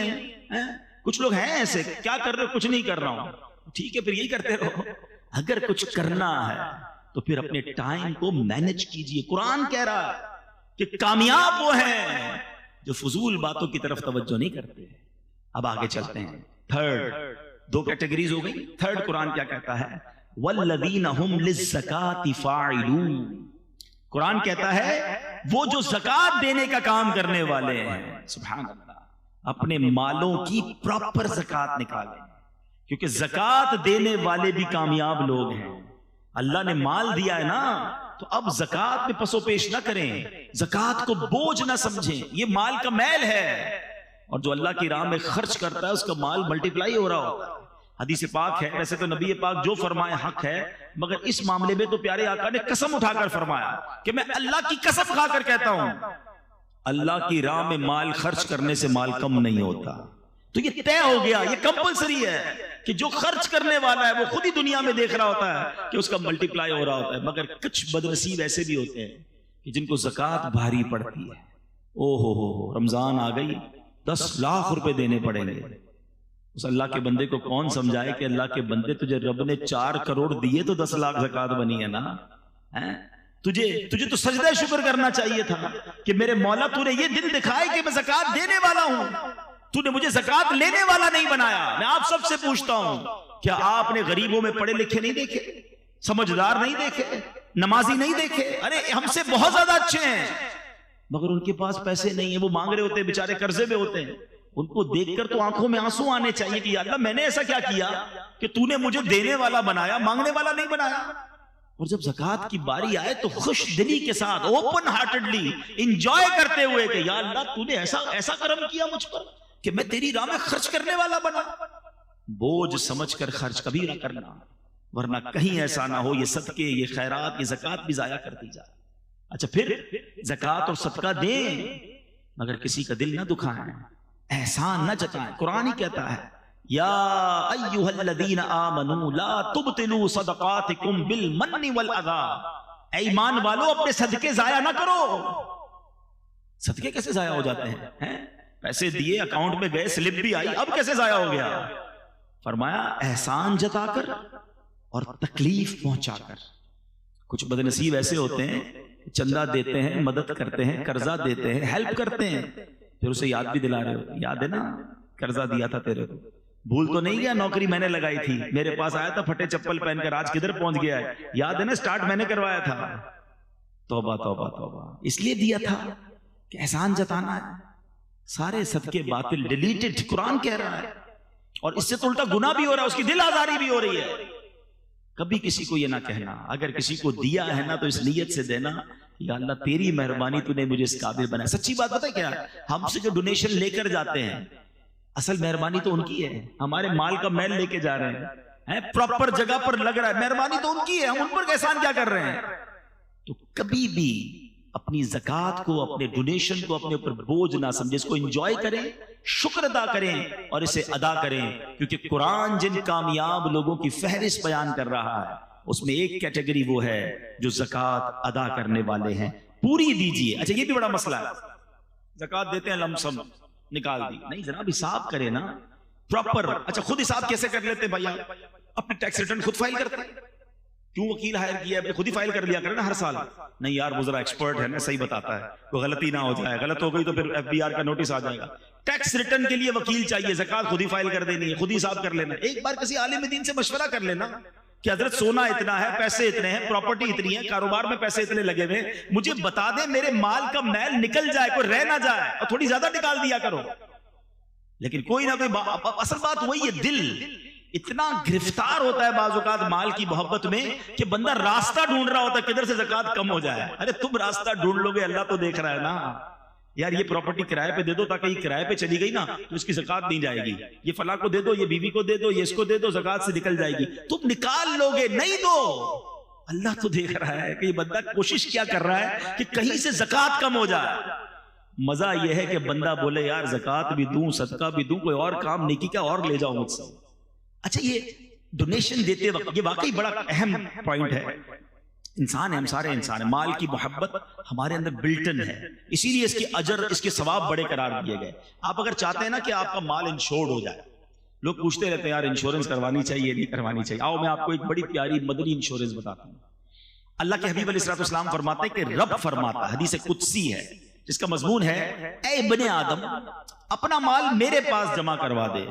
ہے۔ کچھ لوگ ہیں ایسے، کیا کر رہے ہو؟ کچھ نہیں کر رہا ہوں، ٹھیک ہے پھر یہی کرتے رہو۔ اگر کچھ کرنا ہے تو پھر اپنے ٹائم کو مینج کیجئے۔ قرآن کہہ رہا ہے کہ کامیاب وہ ہیں جو فضول باتوں کی طرف توجہ نہیں کرتے۔ اب آگے چلتے ہیں، تھرڈ، 2 کیٹیگریز ہو گئی، تھرڈ قرآن کیا کہتا ہے؟ وَالَّذِينَ هُمْ لِلزَّكَاةِ فَاعِلُونَ۔ قرآن کہتا ہے وہ جو زکوٰۃ دینے کا کام کرنے والے ہیں، سبحان اللہ، اپنے مالوں کی پراپر زکوٰۃ نکالیں، کیونکہ زکوٰۃ دینے والے بھی کامیاب لوگ ہیں۔ اللہ نے مال دیا ہے نا، تو اب زکوٰۃ میں پسو پیش نہ کریں، زکوٰۃ کو بوجھ نہ سمجھیں، یہ مال کا میل ہے، اور جو اللہ کی راہ میں خرچ کرتا ہے اس کا مال ملٹیپلائی ہو رہا ہوتا ہے۔ حدیث پاک ہے، ویسے تو نبی پاک جو فرمائے حق ہے، مگر اس معاملے میں تو پیارے آقا نے قسم اٹھا کر فرمایا کہ میں اللہ کی قسم کھا کر کہتا ہوں، اللہ کی راہ میں مال خرچ کرنے سے مال کم نہیں ہوتا۔ تو یہ طے ہو گیا، یہ کمپلسری ہے کہ جو خرچ کرنے والا ہے وہ خود ہی دنیا میں دیکھ رہا ہوتا ہے کہ اس کا ملٹیپلائی ہو رہا ہوتا ہے، مگر کچھ بدنصیب ایسے بھی ہوتے ہیں کہ جن کو زکوٰۃ بھاری پڑتی ہے۔ او ہو رمضان آ گئی، 10 لاکھ روپے دینے پڑیں گے۔ اس اللہ کے بندے کو کون سمجھائے کہ اللہ کے بندے تجھے رب نے 4 کروڑ دیے تو 10 لاکھ زکوٰۃ بنی ہے نا؟ تجھے تو سجدہ شکر کرنا چاہیے تھا کہ میرے مولا تو نے یہ دن دکھائے کہ میں زکوٰۃ دینے والا ہوں، تو نے مجھے زکوٰۃ لینے والا نہیں بنایا۔ میں آپ سب سے پوچھتا ہوں، کیا آپ نے غریبوں میں پڑھے لکھے نہیں دیکھے، سمجھدار نہیں دیکھے، نمازی نہیں دیکھے؟ ارے ہم سے بہت زیادہ اچھے ہیں، مگر ان کے پاس پیسے نہیں ہیں، وہ مانگ رہے ہوتے ہیں، بیچارے قرضے میں ہوتے ہیں۔ ان کو دیکھ کر تو آنکھوں میں آنسو آنے چاہیے کہ یا اللہ میں نے ایسا کیا کیا کہ تو نے مجھے دینے والا بنایا، مانگنے والا نہیں بنایا۔ اور جب زکوٰۃ کی باری آئے تو خوش دلی کے ساتھ، اوپن ہارٹڈلی انجوائے کرتے ہوئے کہ یا اللہ تو نے ایسا کرم کیا مجھ پر کہ میں تیری راہ میں خرچ کرنے والا بنا۔ بوجھ سمجھ کر خرچ کبھی نہ کرنا، ورنہ کہیں ایسا نہ ہو یہ صدقے، یہ خیرات، یہ زکوٰۃ بھی ضائع کر دی جائے۔ اچھا پھر زکوٰۃ اور صدقہ دیں مگر کسی کا دل نہ دکھائیں، احسان نہ جتائیں۔ قرآن ہی کہتا ہے یا ایھا الذین آمنوا لا تبطلوا صدقاتکم بالمن والاذی، اے ایمان والو اپنے صدقے ضائع نہ کرو۔ صدقے کیسے ضائع ہو جاتے ہیں؟ پیسے دیے، اکاؤنٹ میں گئے، سلپ بھی آئی، اب کیسے ضائع ہو گیا؟ فرمایا احسان جتا کر اور تکلیف پہنچا کر۔ کچھ بدنصیب ایسے ہوتے ہیں، چندہ دیتے ہیں، مدد کرتے ہیں، قرضہ دیتے ہیں، ہیلپ کرتے ہیں، پھر اسے یاد بھی دلا رہے ہو، یاد ہے نا قرضہ دیا تھا تیرے کو، بھول تو نہیں گیا؟ نوکری میں نے لگائی تھی، میرے پاس آیا تھا پھٹے چپل پہن کر، آج کدھر پہنچ گیا ہے؟ یاد ہے نا سٹارٹ میں نے کروایا تھا۔ توبہ توبہ توبہ، اس لیے دیا تھا کہ احسان جتانا ہے۔ سارے صدقے باطل، ڈیلیٹڈ، قرآن کہہ رہا ہے، اور اس سے تو الٹا گناہ بھی ہو رہا ہے، اس کی دل آزاری بھی ہو رہی ہے۔ کبھی کسی کو یہ نہ کہنا، اگر کسی کو دیا ہے نا تو اس نیت سے دینا یا اللہ تیری مہربانی تو نے مجھے اس قابل بنایا۔ سچی بات پتہ ہے کیا؟ ہم سے جو ڈونیشن لے کر جاتے ہیں اصل مہربانی تو ان کی ہے، ہمارے مال کا میل لے کے جا رہے ہیں، پراپر جگہ پر لگ رہا ہے، مہربانی تو ان کی ہے، ہم ان پر احسان کیا کر رہے ہیں؟ تو کبھی بھی اپنی زکوٰۃ کو، اپنے ڈونیشن کو اپنے اوپر بوجھ نہ سمجھے، اس کو انجوائے کریں، شکر ادا کریں اور اسے ادا کریں، کیونکہ قرآن جن کامیاب لوگوں کی فہرست بیان کر رہا ہے اس میں ایک کیٹیگری وہ ہے جو زکوٰۃ ادا کرنے والے ہیں۔ پوری دیجئے۔ اچھا یہ بھی بڑا مسئلہ ہے، زکوٰۃ دیتے ہیں لم سم نکال دی، نہیں جناب حساب کرے نا پراپر۔ اچھا خود حساب کیسے کر لیتے بھیا؟ اپنے ٹیکس ریٹرن خود فائل کرتے ہیں، کیوں وکیل ہائر کیا ہے؟ خود ہی فائل کر لیا کرے نا ہر سال۔ نہیں یار وہ ذرا ایکسپرٹ ہے نا، صحیح بتاتا ہے، کوئی غلطی نہ ہو جائے، غلط ہو گئی تو پھر FBR کا نوٹس آ جائے گا۔ ٹیکس ریٹرن کے لیے وکیل چاہیے، زکوٰۃ خود ہی فائل کر دینی ہے، خود ہی حساب کر لینا۔ ایک بار کسی عالم دین سے مشورہ کر لینا کہ حضرت سونا اتنا ہے، پیسے اتنے ہیں، پراپرٹی اتنی ہے، کاروبار میں پیسے اتنے لگے ہوئے، مجھے بتا دیں میرے مال کا میل نکل جائے، کوئی رہ نہ جائے، اور تھوڑی زیادہ نکال دیا کرو۔ لیکن کوئی نہ کوئی اصل بات وہی ہے، دل اتنا گرفتار ہوتا ہے بعض اوقات مال کی محبت میں کہ بندہ راستہ ڈھونڈ رہا ہوتا ہے کدھر سے زکوٰۃ کم ہو جائے۔ ارے تم راستہ ڈھونڈ لو گے، اللہ تو دیکھ رہا ہے نا۔ یار یہ پراپرٹی کرائے پہ دے دو تاکہ یہ کرائے پہ چلی گئی نا تو اس کی زکات نہیں جائے گی، یہ فلاں کو دے دو، یہ بیوی کو دے دو، یہ اس کو دے دو، زکات سے نکل جائے گی، تم نکال لو گے، نہیں دو۔ اللہ تو دیکھ رہا ہے کہ یہ بندہ کوشش کیا کر رہا ہے کہ کہیں سے زکات کم ہو جائے۔ مزہ یہ ہے کہ بندہ بولے یار زکات بھی دوں، صدقہ بھی دوں، کوئی اور کام نیکی کا اور لے جاؤ مجھ سے۔ اچھا یہ ڈونیشن دیتے وقت یہ واقعی بڑا اہم پوائنٹ ہے۔ انسان ہے، ہم سارے انسان ہیں، مال کی محبت ہمارے اندر بلٹن ہے، اسی لیے اس کے اجر، اس کے ثواب بڑے قرار دیے گئے۔ آپ اگر چاہتے ہیں نا کہ آپ کا مال انشورڈ ہو جائے، لوگ پوچھتے رہتے ہیں یار انشورنس کروانی چاہیے نہیں کروانی چاہیے، آؤ میں آپ کو ایک بڑی پیاری مدنی انشورنس بتاتا ہوں۔ اللہ کے حبیب علیہ السلام فرماتے ہیں کہ رب فرماتا، حدیث قدسی ہے جس کا مضمون ہے اے ابن آدم اپنا مال میرے پاس جمع کروا دے۔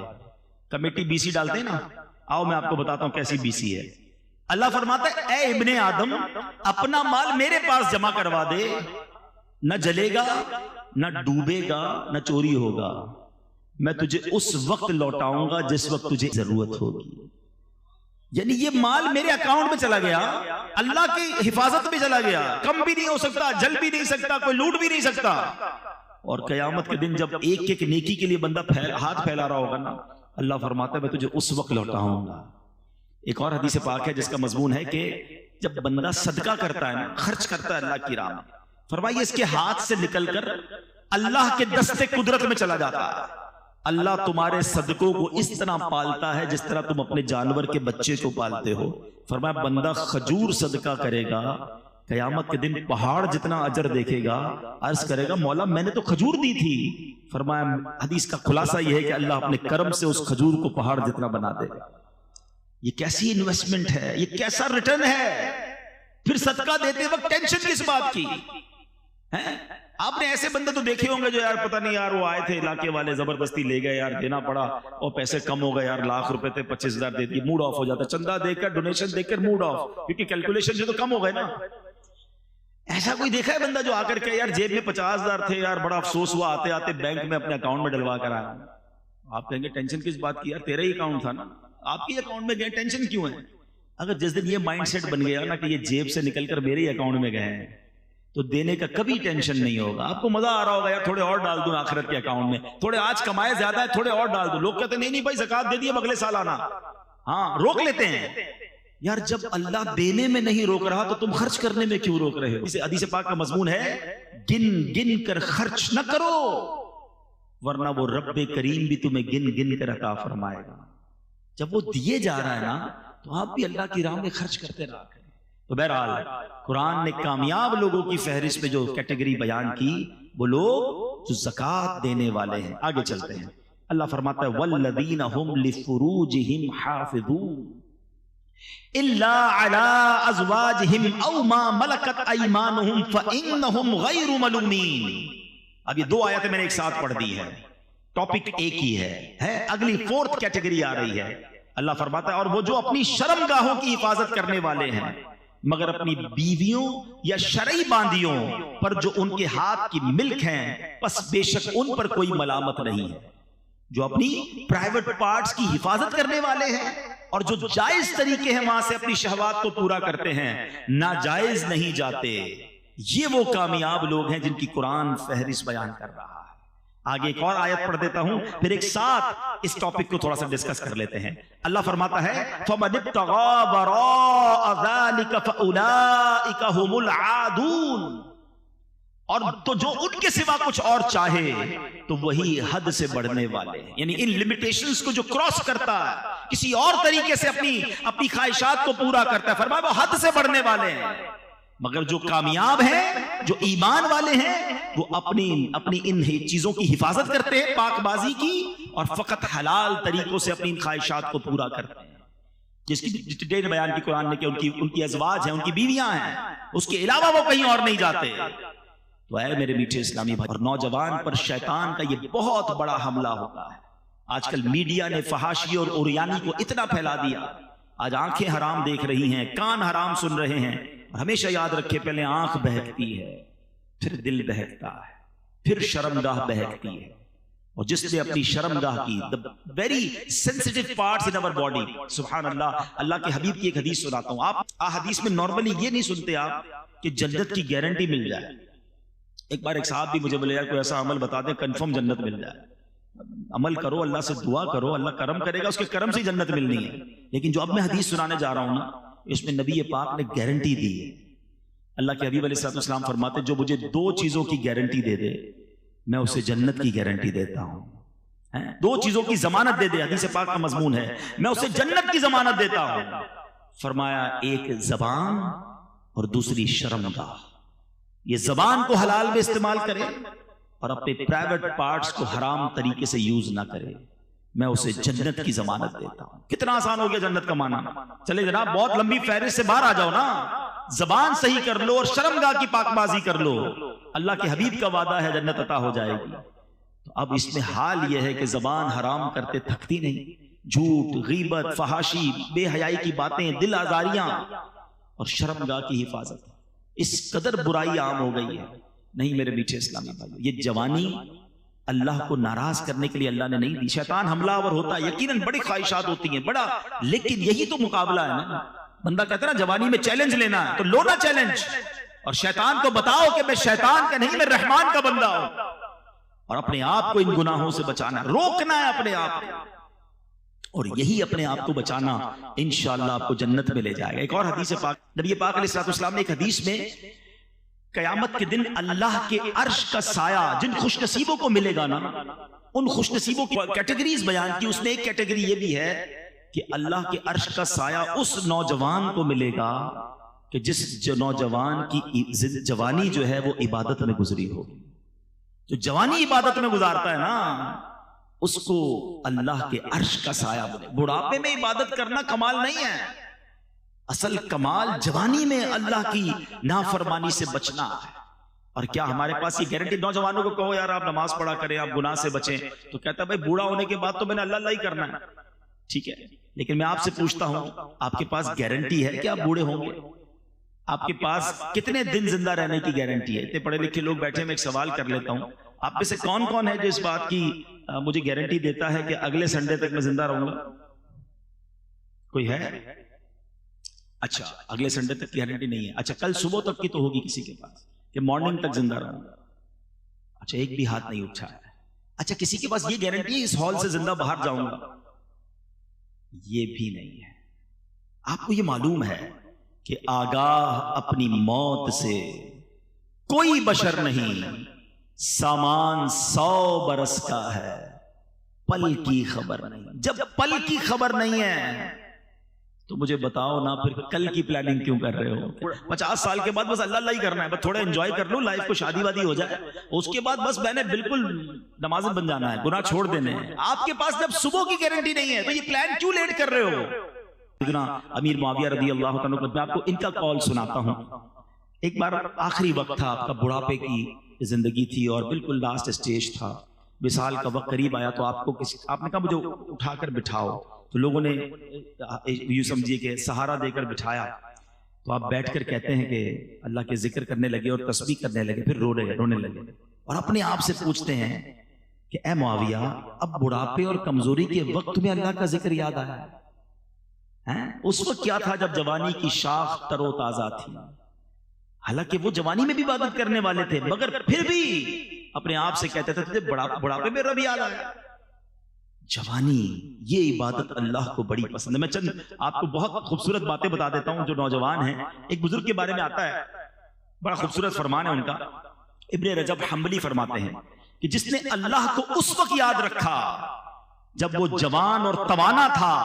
کمیٹی بی سی ڈالتے ہیں نا، آؤ میں آپ کو بتاتا ہوں کیسی بی سی ہے۔ اللہ فرماتا ہے اے ابن آدم اپنا مال میرے پاس جمع کروا دے، نہ جلے گا، نہ ڈوبے گا، نہ چوری ہوگا، میں تجھے اس وقت لوٹاؤں گا جس وقت تجھے ضرورت ہوگی۔ یعنی یہ مال میرے اکاؤنٹ میں چلا گیا، اللہ کی حفاظت میں چلا گیا، کم بھی نہیں ہو سکتا، جل بھی نہیں سکتا، کوئی لوٹ بھی نہیں سکتا۔ اور قیامت کے دن جب ایک ایک نیکی کے لیے بندہ ہاتھ پھیلا رہا ہوگا نا، اللہ فرماتا ہے میں تجھے اس وقت لوٹاؤں گا۔ ایک اور حدیث پاک ہے جس کا مضمون ہے کہ جب بندہ صدقہ کرتا ہے نا، خرچ کرتا ہے اللہ کی راہ میں، فرمائیے اس کے ہاتھ سے نکل کر اللہ کے دستے قدرت میں چلا جاتا ہے۔ اللہ تمہارے صدقوں کو اس طرح پالتا ہے جس طرح تم اپنے جانور کے بچے کو پالتے ہو۔ فرمایا بندہ کھجور صدقہ کرے گا، قیامت کے دن پہاڑ جتنا اجر دیکھے گا، عرض کرے گا مولا میں نے تو کھجور دی تھی۔ فرمایا حدیث کا خلاصہ یہ ہے کہ اللہ اپنے کرم سے اس کھجور کو پہاڑ جتنا بنا دے گا۔ یہ کیسی انویسٹمنٹ ہے، یہ کیسا ریٹرن ہے۔ پھر صدقہ دیتے وقت ٹینشن کس بات کی ہے؟ آپ نے ایسے بندے تو دیکھے ہوں گے جو یار پتہ نہیں یار وہ آئے تھے علاقے والے زبردستی لے گئے یار دینا پڑا اور پیسے کم ہو گئے یار، لاکھ روپے تھے 25,000 دے دیے، موڈ آف ہو جاتا، چندہ دے کر ڈونیشن دے کر موڈ آف، کیونکہ کیلکولیشن سے تو کم ہو گئے نا۔ ایسا کوئی دیکھا ہے بندہ جو آ کر کے یار جیب میں 50,000 تھے یار بڑا افسوس ہوا، آتے آتے بینک میں اپنے اکاؤنٹ میں ڈلوا کر آیا؟ آپ کہیں گے ٹینشن کس بات کی یار، تیرا ہی اکاؤنٹ تھا نا، آپ کے اکاؤنٹ میں گئے، ٹینشن کیوں ہے؟ اگر جس دن یہ مائنڈ سیٹ بن گیا نا کہ یہ جیب سے نکل کر میرے ہی اکاؤنٹ میں گئے ہیں تو دینے کا کبھی ٹینشن نہیں ہوگا۔ آپ کو مزہ آ رہا ہوگا یار تھوڑے اور ڈال دوں آخرت کے اکاؤنٹ میں، تھوڑے آج کمائے زیادہ ہے تھوڑے اور ڈال دوں۔ لوگ کہتے ہیں نہیں نہیں بھائی زکات دے دیے اگلے سال آنا، ہاں روک لیتے ہیں یار۔ جب اللہ دینے میں نہیں روک رہا تو تم خرچ کرنے میں کیوں روک رہے ہو؟ اسے حدیث پاک کا مضمون ہے گن گن کر خرچ نہ کرو ورنہ وہ رب کریم بھی تمہیں گن گن کر عطا فرمائے گا۔ جب وہ دیے جا رہا ہے نا تو آپ بھی اللہ کی راہ میں خرچ کرتے رہا کریں۔ تو بہرحال قرآن نے کامیاب لوگوں کی فہرست میں جو کیٹیگری بیان کی وہ لوگ جو زکات دینے والے ہیں۔ آگے چلتے ہیں، اللہ فرماتا ہے والذین هم لفروجہم حافظون الا علی ازواجہم او ما ملکت ایمانہم فانہم غیر ملومین۔ اب یہ دو آیتیں میں نے ایک ساتھ پڑھ دی ہے، ٹاپک ایک ہی ہے، اگلی فورتھ کیٹیگری آ رہی ہے۔ اللہ فرماتا ہے اور وہ جو اپنی شرم گاہوں کی حفاظت کرنے والے ہیں مگر اپنی بیویوں یا شرعی باندیوں پر جو ان کے ہاتھ کی ملک ہیں پس بے شک ان پر کوئی ملامت نہیں ہے۔ جو اپنی پرائیویٹ پارٹس کی حفاظت کرنے والے ہیں اور جو جائز طریقے ہیں وہاں سے اپنی شہوات کو پورا کرتے ہیں، ناجائز نہیں جاتے، یہ وہ کامیاب لوگ ہیں جن کی قرآن فہرست بیان کر رہا ہے۔ آگے ایک اور آیت پڑھ دیتا ہوں پھر ایک ساتھ اس ٹاپک کو تھوڑا سا ڈسکس کر لیتے ہیں۔ اللہ فرماتا ہے فَمَنِ ابْتَغَىٰ وَرَاءَ ذَلِكَ فَأُولَٰئِكَ هُمُ الْعَادُونَ، اور تو جو ان کے سوا کچھ اور چاہے تو وہی حد سے بڑھنے والے ہیں، یعنی ان لمیٹیشنز کو جو کراس کرتا ہے کسی اور طریقے سے اپنی خواہشات کو پورا کرتا ہے، فرمایا وہ حد سے بڑھنے والے ہیں۔ مگر جو کامیاب ہیں، جو ایمان والے ہیں، وہ اپنی ان چیزوں کی حفاظت کرتے ہیں، پاک بازی کی، اور فقط حلال طریقوں سے اپنی خواہشات کو پورا کرتے ہیں۔ جس کی ڈیٹیل بیان کی قرآن نے کہ ان کی ازواج ہیں، ان کی بیویاں ہیں، اس کے علاوہ وہ کہیں اور نہیں جاتے۔ تو اے میرے میٹھے اسلامی بھائی، اور نوجوان پر شیطان کا یہ بہت بڑا حملہ ہوتا ہے۔ آج کل میڈیا نے فحاشی اور عریانی کو اتنا پھیلا دیا، آج آنکھیں حرام دیکھ رہی ہیں، کان حرام سن رہے ہیں۔ ہمیشہ یاد رکھے پہلے آنکھ بہکتی ہے، پھر دل بہکتا ہے، پھر شرمگاہ بہکتی ہے، اور جس نے اپنی شرمگاہ کی very sensitive parts in our body, سبحان اللہ، اللہ کے حبیب کی ایک حدیث سناتا ہوں۔ آپ حدیث میں نارملی یہ نہیں سنتے آپ کہ جنت کی گارنٹی مل جائے، ایک بار ایک صاحب بھی مجھے بولے یار کوئی ایسا عمل بتا دیں کنفرم جنت مل جائے. عمل کرو, اللہ سے دعا کرو, اللہ کرم کرے گا, اس کے کرم سے جنت ملنی ہے. لیکن جو اب میں حدیث سنانے جا رہا ہوں نا, اس میں نبی پاک نے گارنٹی دی ہے. اللہ کے حبیب علیہ السلام فرماتے جو مجھے 2 چیزوں کی گارنٹی دے دے میں اسے جنت کی گارنٹی دیتا ہوں. 2 چیزوں کی ضمانت دے دے, حدیث پاک کا مضمون ہے, میں اسے جنت کی ضمانت دیتا ہوں. فرمایا ایک زبان اور دوسری شرمگاہ. یہ زبان کو حلال میں استعمال کرے اور اپنے پرائیویٹ پارٹس کو حرام طریقے سے یوز نہ کرے, میں اسے جنت کی ضمانت دیتا ہوں. کتنا آسان ہو گیا جنت کا معنی. چلے جناب بہت لمبی فہرست سے باہر آ جاؤ نا. زبان صحیح کر لو اور شرمگاہ کی پاک بازی کر لو, اللہ کے حبیب کا وعدہ ہے جنت عطا ہو جائے گی. تو اب اس میں حال یہ ہے کہ زبان حرام کرتے تھکتی نہیں. جھوٹ, غیبت, فحاشی, بے حیائی کی باتیں, دل آزاریاں اور شرمگاہ کی حفاظت, اس قدر برائی عام ہو گئی ہے. نہیں میرے میٹھے اسلامی بھائیو, یہ جوانی اللہ کو ناراض کرنے کے لیے اللہ نے نہیں دی. شیطان حملہ آور ہوتا ہے, یقیناً بڑی خواہشات ہوتی ہیں بڑا, لیکن یہی تو مقابلہ ہے نا. بندہ کہتا ہے نا جوانی میں چیلنج لینا ہے تو لو نا چیلنج, اور شیطان کو بتاؤ کہ میں شیطان کا نہیں میں رحمان کا بندہ ہوں, اور اپنے آپ کو ان گناہوں سے بچانا, روکنا ہے اپنے آپ کو, اور یہی اپنے آپ کو بچانا انشاءاللہ آپ کو جنت میں لے جائے گا. ایک اور حدیث پاک, نبی پاک علیہ السلام نے ایک حدیث میں قیامت کے دن اللہ کے عرش کا سایہ جن خوش نصیبوں کو ملے گا نا, ان خوش نصیبوں کی کیٹیگریز بیان کی. اس میں ایک کیٹیگری یہ بھی ہے کہ اللہ کے عرش کا سایہ اس نوجوان کو ملے گا کہ جس نوجوان کی جوانی جو ہے وہ عبادت میں گزری ہو. جو جوانی عبادت میں گزارتا ہے نا اس کو اللہ کے عرش کا سایہ ملے. بڑھاپے میں عبادت کرنا کمال نہیں ہے, اصل کمال جوانی میں اللہ کی نافرمانی سے بچنا ہے. اور کیا ہمارے پاس یہ گارنٹی؟ نوجوانوں کو کہو یار آپ نماز پڑھا کریں, آپ گناہ سے بچیں, تو کہتا ہے بھائی بوڑھا ہونے کے بعد تو میں نے اللہ اللہ ہی کرنا ہے. ٹھیک ہے, لیکن میں آپ سے پوچھتا ہوں آپ کے پاس گارنٹی ہے کہ آپ بوڑھے ہوں گے؟ آپ کے پاس کتنے دن زندہ رہنے کی گارنٹی ہے؟ اتنے پڑھے لکھے لوگ بیٹھے, میں ایک سوال کر لیتا ہوں, آپ میں سے کون کون ہے جو اس بات کی مجھے گارنٹی دیتا ہے کہ اگلے سنڈے تک میں زندہ رہوں گا؟ کوئی ہے؟ اچھا اگلے سنڈے تک کی گارنٹی نہیں ہے. اچھا کل صبح تک کی تو ہوگی کسی کے پاس کہ مارننگ تک زندہ رہوں گا؟ اچھا ایک بھی ہاتھ نہیں اٹھا ہے. اچھا کسی کے پاس یہ گارنٹی ہے اس ہال سے زندہ باہر جاؤں گا؟ یہ بھی نہیں ہے. آپ کو یہ معلوم ہے کہ آگاہ اپنی موت سے کوئی بشر نہیں, سامان 100 برس کا ہے, پل کی خبر نہیں. جب پل کی خبر نہیں ہے تو مجھے بتاؤ نا پھر کل کی پلاننگ کیوں کر رہے ہو؟ 50 سال کے بعد بس اللہ اللہ ہی کرنا ہے, بس تھوڑا انجوائے کر لو لائف کو, شادی وادی ہو جائے, اس کے بعد بس میں نے بالکل نمازیں بن جانا ہے, گناہ چھوڑ دینے ہیں. آپ کے پاس جب صبح کی گارنٹی نہیں ہے تو یہ پلان کیوں لیٹ کر رہے ہو؟ امیر معاویہ رضی اللہ عنہ, میں آپ کو ان کا قول سناتا ہوں. ایک بار آخری وقت تھا, آپ کا بڑھاپے کی زندگی تھی اور بالکل لاسٹ اسٹیج تھا, وصال کا وقت قریب آیا, تو آپ نے کہا مجھے اٹھا کر بٹھاؤ. تو لوگوں نے یوں سمجھیے کہ سہارا دے کر بٹھایا, تو آپ بیٹھ کر کہتے ہیں کہ اللہ کے ذکر کرنے لگے اور تسبیح کرنے لگے, پھر رونے لگے اور اپنے آپ سے پوچھتے ہیں کہ اے معاویہ اب بڑھاپے اور کمزوری کے وقت میں اللہ کا ذکر یاد آیا ہے؟ اس وقت کیا تھا جب جوانی کی شاخ تر و تازہ تھی, حالانکہ وہ جوانی میں بھی عبادت کرنے والے تھے, مگر پھر بھی اپنے آپ سے کہتے تھے بڑھاپے میں رب یاد آیا. جوانی یہ عبادت اللہ کو بڑی پسند ہے. میں چند آپ کو بہت خوبصورت باتیں بتا دیتا ہوں جو نوجوان ہیں. ایک بزرگ کے بارے میں آتا ہے, بڑا خوبصورت فرمان ہے ان کا. ابن رجب حنبلی فرماتے ہیں کہ جس نے اللہ کو اس وقت یاد رکھا جب وہ جوان اور توانا تھا,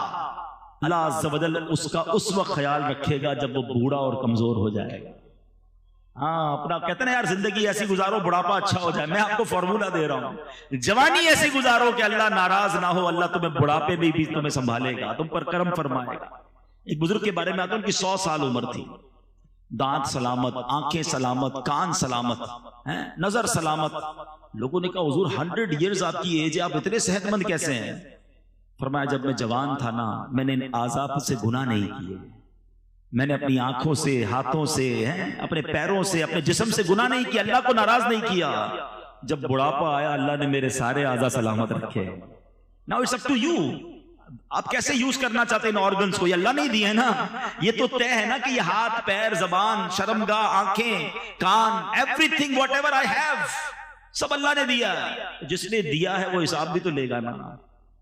اللہ عز و جل اس کا اس وقت خیال رکھے گا جب وہ بوڑھا اور کمزور ہو جائے گا. ہاں اپنا کہتے ہیں یار زندگی ایسی گزارو بڑھاپا اچھا ہو جائے. میں آپ کو فارمولہ دے رہا ہوں, جوانی ایسی گزارو کہ اللہ ناراض نہ ہو, اللہ تمہیں بڑھاپے میں بھی تمہیں سنبھالے گا, تم پر کرم فرمائے گا. ایک بزرگ کے بارے میں آتا ہوں کہ 100 سال عمر تھی, دانت سلامت, آنکھیں سلامت, کان سلامت, نظر سلامت. لوگوں نے کہا حضور 100 ایئرز آپ کی ایج ہے, آپ اتنے صحت مند کیسے ہیں؟ فرمایا جب میں جوان تھا نا میں نے اعضاء سے گناہ نہیں کیے, میں نے اپنی آنکھوں سے, ہاتھوں سے, اپنے پیروں سے, اپنے جسم سے گناہ نہیں کیا, اللہ کو ناراض نہیں کیا. جب بڑھاپا آیا اللہ نے میرے سارے اعضاء سلامت رکھے. Now it's up to you. آپ کیسے یوز کرنا چاہتے ہیں ان آرگنز کو؟ یہ اللہ نہیں دیے نا، یہ تو طے ہے نا کہ یہ ہاتھ، پیر، زبان، شرمگاہ، آنکھیں، کان، everything whatever I have, سب اللہ نے دیا. جس نے دیا ہے وہ حساب بھی تو لے گا نا.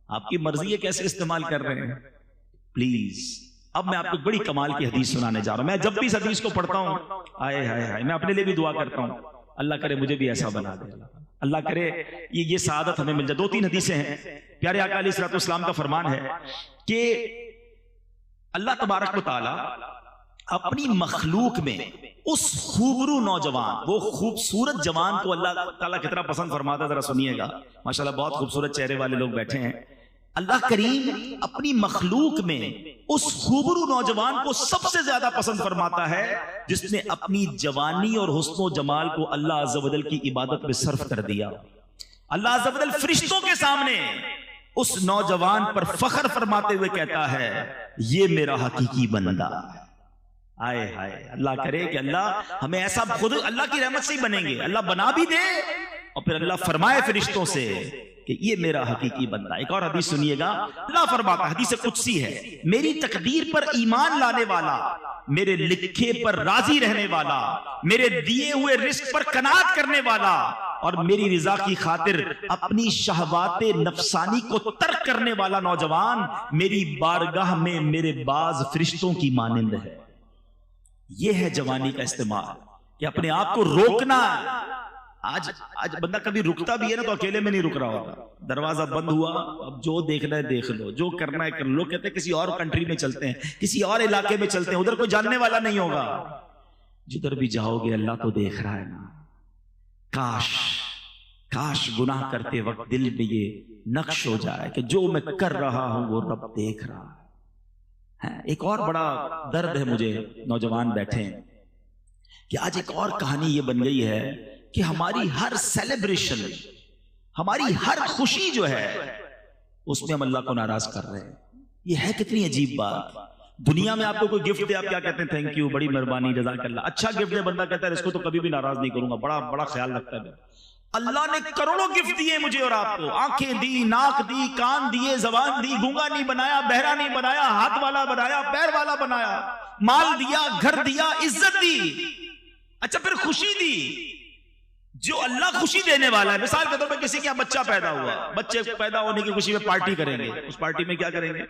آپ کی مرضی ہے کیسے استعمال کر رہے ہیں. پلیز اب میں آپ کو بڑی کمال کی حدیث سنانے جا رہا ہوں. میں جب بھی اس حدیث کو پڑھتا ہوں آئے ہائے ہائے، میں اپنے لیے بھی دعا کرتا ہوں اللہ کرے مجھے بھی ایسا بنا دے، اللہ کرے یہ سعادت ہمیں مل جائے. 2-3 حدیثیں ہیں. پیارے آقا علیہ الصلوۃ والسلام کا فرمان ہے کہ اللہ تبارک و تعالی اپنی مخلوق میں اس خوبرو نوجوان، وہ خوبصورت جوان کو اللہ تعالیٰ کتنا پسند فرماتا ہے، ذرا سنیے گا. ماشاءاللہ بہت خوبصورت چہرے والے لوگ بیٹھے ہیں. اللہ کریم اپنی مخلوق میں اس خوبرو نوجوان کو سب سے زیادہ پسند فرماتا ہے جس نے اپنی جوانی اور حسن و جمال کو اللہ عز و جل کی عبادت میں صرف کر دیا. اللہ عز و جل فرشتوں کے سامنے اس نوجوان پر فخر فرماتے ہوئے کہتا ہے یہ میرا حقیقی بندہ. آئے ہائے، اللہ کرے کہ اللہ ہمیں ایسا، خود اللہ کی رحمت سے ہی بنیں گے، اللہ بنا بھی دے اور پھر اللہ فرمائے فرشتوں سے کہ یہ میرا حقیقی بندہ. ایک اور حدیث سنیے گا. اللہ فرماتا، حدیث قدسی ہے، میری تقدیر پر ایمان لانے والا، میرے لکھے پر راضی رہنے والا، میرے دیے ہوئے رزق پر قناعت کرنے والا اور میری رضا کی خاطر اپنی شہوات نفسانی کو ترک کرنے والا نوجوان میری بارگاہ میں میرے باز فرشتوں کی مانند ہے. یہ ہے جوانی کا استعمال کہ اپنے آپ کو روکنا. آج بندہ کبھی رکتا بھی ہے نا تو اکیلے میں نہیں رک رہا ہوتا. دروازہ بند ہوا، اب جو دیکھنا ہے دیکھ لو، جو کرنا ہے کر لو. لوگ کہتے ہیں کسی اور کنٹری میں چلتے ہیں، کسی اور علاقے میں چلتے ہیں، ادھر کوئی جاننے والا نہیں ہوگا. جدھر بھی جاؤ گے اللہ تو دیکھ رہا ہے نا. کاش گناہ کرتے وقت دل میں یہ نقش ہو جائے کہ جو میں کر رہا ہوں وہ رب دیکھ رہا ہے. ایک اور بڑا درد ہے مجھے، نوجوان بیٹھے ہیں، کہ آج ایک اور کہانی یہ بن گئی ہے کہ ہماری ہر سیلیبریشن، ہماری ہر خوشی جو ہے اس میں ہم اللہ کو ناراض کر رہے ہیں. یہ ہے کتنی عجیب بات. دنیا میں آپ کو کوئی گفٹ دے، آپ کیا کہتے ہیں؟ تھینک یو، بڑی مہربانی، جزاک اللہ. اچھا گفٹ دے، بندہ کہتا ہے اس کو تو کبھی بھی ناراض نہیں کروں گا، بڑا خیال رکھتا ہے. اللہ نے کروڑوں گفٹ دیے مجھے اور آپ کو، آنکھیں دی، ناک دی، کان دیے، زبان دی، گونگا نہیں بنایا، بہرا نہیں بنایا، ہاتھ والا بنایا، پیر والا بنایا، مال دیا، گھر دیا، عزت دی. اچھا پھر خوشی دی. جو اللہ خوشی دینے والا ہے، مثال کے طور پہ کسی کے یہاں بچہ پیدا ہوا، بچے پیدا ہونے کی خوشی میں پارٹی کریں گے. اس پارٹی میں کیا کریں گے؟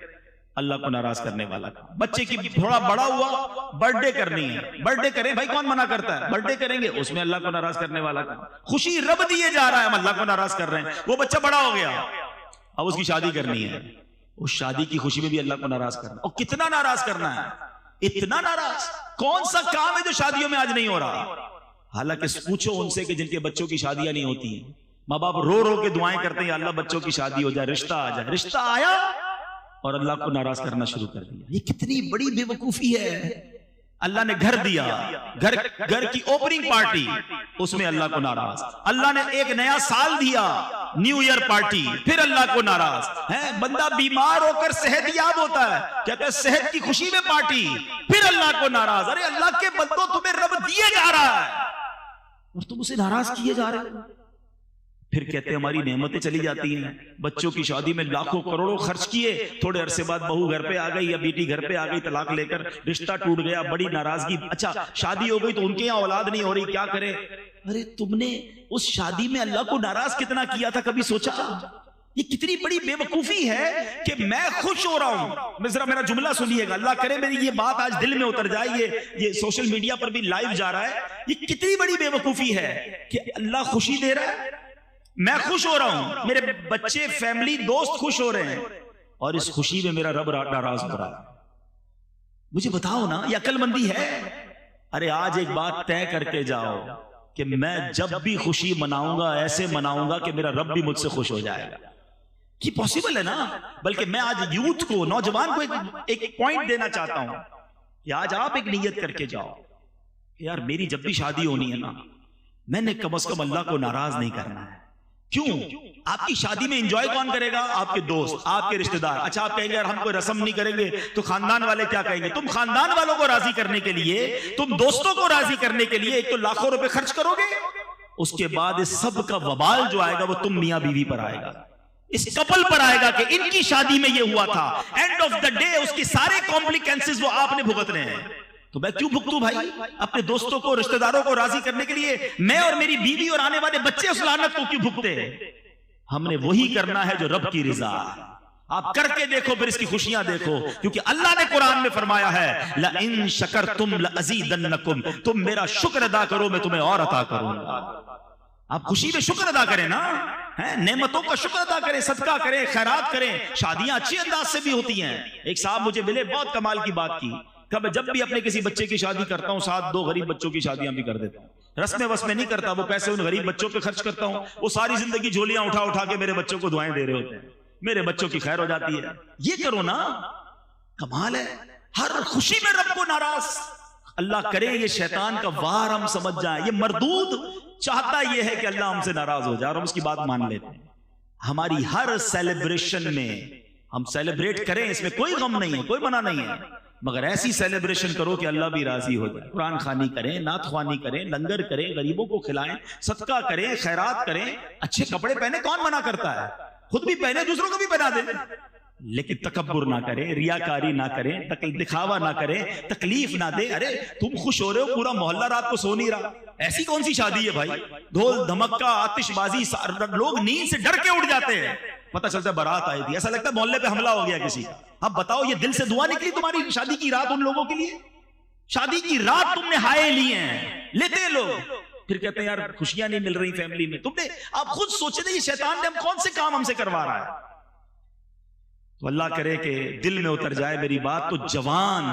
اللہ کو ناراض کرنے والا. بچے کی تھوڑا بڑا ہوا، برتھ ڈے کرنی ہے، برتھ ڈے کریں بھائی، کون منع کرتا ہے؟ برتھ ڈے کریں گے، اس میں اللہ کو ناراض کرنے والا. خوشی رب دیے جا رہا ہے، ہم اللہ کو ناراض کر رہے ہیں. وہ بچہ بڑا ہو گیا، اب اس کی شادی کرنی ہے، اس شادی کی خوشی میں بھی اللہ کو ناراض کرنا. اور کتنا ناراض کرنا ہے؟ اتنا ناراض. کون سا کام ہے جو شادیوں میں آج نہیں ہو رہا؟ حالانکہ پوچھو ان سے کہ جن کے بچوں کی شادیاں نہیں ہوتی ہیں، ماں باپ رو رو کے دعائیں کرتے ہیں اللہ بچوں کی شادی ہو جائے، رشتہ آ جائے. رشتہ آیا اور اللہ کو ناراض کرنا شروع کر دیا. یہ کتنی بڑی بے وقوفی ہے. اللہ نے گھر دیا، گھر کی اوپننگ پارٹی، اس میں اللہ کو ناراض. اللہ نے ایک نیا سال دیا، نیو ایئر پارٹی، پھر اللہ کو ناراض. بندہ بیمار ہو کر صحت یاب ہوتا ہے، کہتے ہیں صحت کی خوشی میں پارٹی، پھر اللہ کو ناراض. ارے اللہ کے بندوں تمہیں رب دیے جا رہا ہے اور تم اسے ناراض کیے جا رہے ہو. پھر کہتے ہیں ہماری نعمتیں چلی جاتی ہیں. بچوں کی شادی میں لاکھوں کروڑوں خرچ کیے، تھوڑے عرصے بعد بہو گھر پہ آ گئی یا بیٹی گھر پہ آ گئی، طلاق لے کر رشتہ ٹوٹ گیا، بڑی ناراضگی. اچھا شادی ہو گئی تو ان کے یہاں اولاد نہیں ہو رہی، کیا کرے؟ ارے تم نے اس شادی میں اللہ کو ناراض کتنا کیا تھا، کبھی سوچا؟ یہ کتنی بڑی بے وقوفی ہے کہ میں خوش ہو رہا ہوں. ذرا میرا جملہ سنیے گا، اللہ کرے میری یہ بات آج دل میں اتر جائے. یہ سوشل میڈیا پر بھی لائیو جا رہا ہے. یہ کتنی بڑی بے وقوفی ہے کہ اللہ خوشی دے رہا ہے، میں خوش ہو رہا ہوں، میرے بچے، فیملی، دوست خوش ہو رہے ہیں، اور اس خوشی میں میرا رب ناراض ہو رہا ہے. مجھے بتاؤ نا، یہ عقل مندی ہے؟ ارے آج ایک بات طے کر کے جاؤ کہ میں جب بھی خوشی مناؤں گا ایسے مناؤں گا کہ میرا رب بھی مجھ سے خوش ہو جائے گا. یہ پاسبل ہے نا؟ بلکہ میں آج یوتھ کو، نوجوان کو ایک پوائنٹ دینا چاہتا ہوں کہ آج آپ ایک نیت کر کے جاؤ کہ یار میری جب بھی شادی ہونی ہے نا، میں نے کم از کم اللہ کو ناراض نہیں کرنا ہے. کیوں؟ آپ کی شادی میں انجوائے کون کرے گا؟ آپ کے دوست، آپ کے رشتہ دار. اچھا آپ کہیں گے یار ہم کوئی رسم نہیں کریں گے تو خاندان والے کیا کہیں گے؟ تم خاندان والوں کو راضی کرنے کے لیے، تم دوستوں کو راضی کرنے کے لیے ایک تو لاکھوں روپے خرچ کرو گے، اس کے بعد اس سب کا وبال جو آئے گا وہ تم میاں بیوی پر آئے گا. اس کپل پر آئے گا کہ ان کی شادی میں یہ ہوا تھا. اینڈ آف دا ڈے اس کی سارے کمپلیکینسز وہ آپ نے بھگتنے ہیں. تو میں کیوں بھگتوں بھائی؟ اپنے دوستوں کو رشتہ داروں کو راضی کرنے کے لیے میں اور میری بیوی اور آنے والے بچے اس لعنت کو کیوں بھگتے ہیں؟ ہم نے وہی کرنا ہے جو رب کی رضا. آپ کر کے دیکھو پھر اس کی خوشیاں دیکھو, کیونکہ اللہ نے قرآن میں فرمایا ہے لَإِن شَكَرْتُمْ لَأَزِيدَنَّكُمْ, تم میرا شکر ادا کرو میں تمہیں اور عطا کروں گا. آپ خوشی میں شکر ادا کریں نا, نعمتوں کا شکر ادا کریں, صدقہ کریں, خیرات کریں. شادیاں اچھی انداز سے بھی ہوتی ہیں. ایک صاحب مجھے ملے, بہت کمال کی بات کی, کہ میں جب بھی اپنے کسی بچے کی شادی کرتا ہوں ساتھ 2 غریب بچوں کی شادیاں بھی کر دیتا ہوں. رسمیں وسمیں نہیں کرتا, وہ پیسے ان غریب بچوں پہ خرچ کرتا ہوں. وہ ساری زندگی جھولیاں اٹھا اٹھا کے میرے بچوں کو دعائیں دے رہے ہوتے ہیں, میرے بچوں کی خیر ہو جاتی ہے. یہ کرو نا, کمال ہے. ہر خوشی میں رب کو ناراض. اللہ کرے یہ شیطان کا وار ہم سمجھ جائیں. یہ مردود چاہتا یہ ہے کہ اللہ ہم سے ناراض ہو جائے اور ہم اس کی بات مان لیتے ہیں. ہماری ہر سیلیبریشن میں ہم سیلیبریٹ کریں, اس میں کوئی غم نہیں ہے, کوئی منع نہیں ہے, مگر ایسی سیلیبریشن کرو کہ اللہ بھی راضی ہو جائے. قرآن خوانی کریں, نعت خوانی کریں, لنگر کریں, غریبوں کو کھلائیں, صدقہ کریں, خیرات کریں. اچھے کپڑے پہنے, کون منع کرتا ہے؟ خود بھی پہنے, دوسروں کو بھی پہنا دیں. لیکن تکبر نہ کریں, ریاکاری نہ کریں, دکھاوا نہ کریں, تکلیف نہ دیں. ارے تم خوش ہو رہے ہو, پورا محلہ رات کو سو نہیں رہا. ایسی کون سی شادی ہے بھائی؟ ڈھول دھمکا, آتش بازی, لوگ نیند سے ڈر کے اٹھ جاتے ہیں. پتہ چلتا ہے بارات آئی تھی, ایسا لگتا ہے محلے پہ حملہ ہو گیا کسی. اب بتاؤ یہ دل سے دعا نکلی تمہاری شادی کی رات ان لوگوں کے لیے؟ شادی کی رات تم نے ہائے لی ہیں, لیتے ہیں لوگ, پھر کہتے ہیں یار خوشیاں نہیں مل رہی فیملی میں. تم نے, آپ خود سوچے تھے یہ شیطان نے ہم کون سے کام ہم سے کروا رہا ہے. تو اللہ کرے کہ دل میں اتر جائے میری بات. تو جوان,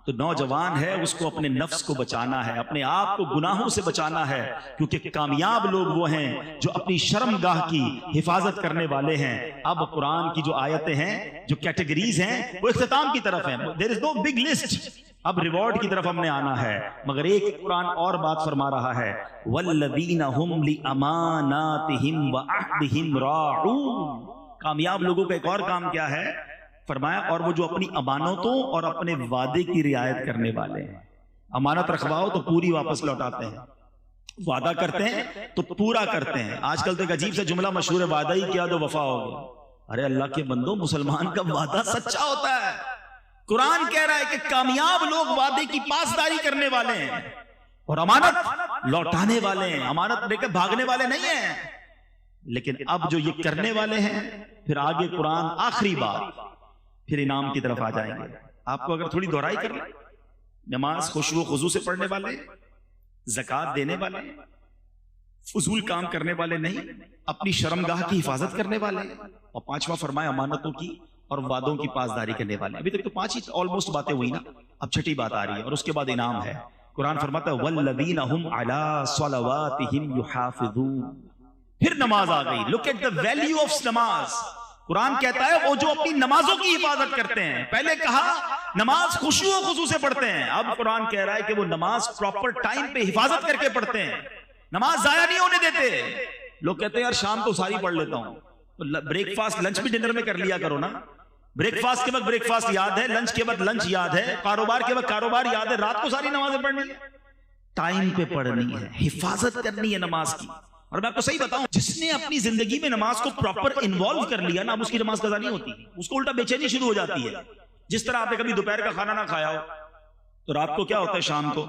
تو نوجوان ہے, اس کو اپنے نفس کو بچانا ہے, اپنے آپ کو گناہوں سے بچانا ہے, کیونکہ کامیاب لوگ وہ ہیں جو اپنی شرمگاہ کی حفاظت کرنے والے ہیں. اب قرآن کی جو آیتیں ہیں, جو کیٹیگریز ہیں, وہ اختتام کی طرف ہیں. There is no big list. اب ریوارڈ کی طرف ہم نے آنا ہے, مگر ایک قرآن اور بات فرما رہا ہے وَالَّذِينَ هُمْ لِأَمَانَاتِهِمْ وَعَهْدِهِمْ رَاعُونَ. کامیاب لوگوں کا ایک اور کام کیا ہے فرمایا, اور وہ جو اپنی امانتوں اور اپنے وعدے کی رعایت کرنے والے ہیں. امانت رکھواؤ تو پوری واپس لوٹاتے ہیں, وعدہ کرتے ہیں تو پورا کرتے ہیں. آج کل تو ایک عجیب سا جملہ مشہور ہے, وعدہ ہی کیا تو وفا ہو گیا. ارے اللہ کے بندو, مسلمان کا وعدہ سچا ہوتا ہے. قرآن کہہ رہا ہے کہ کامیاب لوگ وعدے کی پاسداری کرنے والے ہیں اور امانت لوٹانے والے ہیں. امانت لے کے بھاگنے والے نہیں ہیں. لیکن اب جو یہ کرنے والے ہیں, پھر آگے قرآن آخری بات, پھر انعام کی طرف آ جائیں گے. آپ کو اگر تھوڑی دہرائی کر لیں, نماز خشوع و خضوع سے پڑھنے والے, زکوٰۃ دینے والے, فضول کام کرنے والے نہیں, اپنی شرمگاہ کی حفاظت کرنے والے, اور 5واں فرمایا امانتوں کی اور وعدوں کی پاسداری کرنے والے. ابھی تک تو 5 ہی آلموسٹ باتیں ہوئی نا, اب 6ٹھی بات آ رہی ہے اور اس کے بعد انعام ہے. قرآن فرماتا ہے وَالَّذِينَ هُمْ عَلَىٰ صَلَوَاتِهِمْ يُحَافِظُونَ. پھر نماز آ گئی. Look at the value of نماز. قرآن کہتا ہے وہ جو اپنی نمازوں کی حفاظت کرتے ہیں. پہلے کہا نماز خشوع و خضوع سے پڑھتے ہیں, اب قرآن کہہ رہا ہے کہ وہ نماز پراپر ٹائم پہ حفاظت کر کے پڑھتے ہیں, نماز ضائع نہیں ہونے دیتے. لوگ کہتے ہیں یار شام کو ساری پڑھ لیتا ہوں, تو بریک فاسٹ لنچ بھی ڈنر میں کر لیا کرو نا. بریک فاسٹ کے وقت بریک فاسٹ یاد ہے, لنچ کے وقت لنچ یاد ہے, کاروبار کے وقت کاروبار یاد ہے, رات کو ساری نمازیں پڑھنی ہے, ٹائم پہ پڑھنی ہے, حفاظت کرنی ہے نماز کی. اور میں آپ کو صحیح بتاؤں, جس نے اپنی زندگی میں نماز کو پراپر انوالو کر لیا نا, اب اس کی نماز قضا نہیں ہوتی, اس کو الٹا بے چینی شروع ہو جاتی ہے. جس طرح آپ نے کبھی دوپہر کا کھانا نہ کھایا ہو تو رات کو کیا ہوتا ہے, شام کو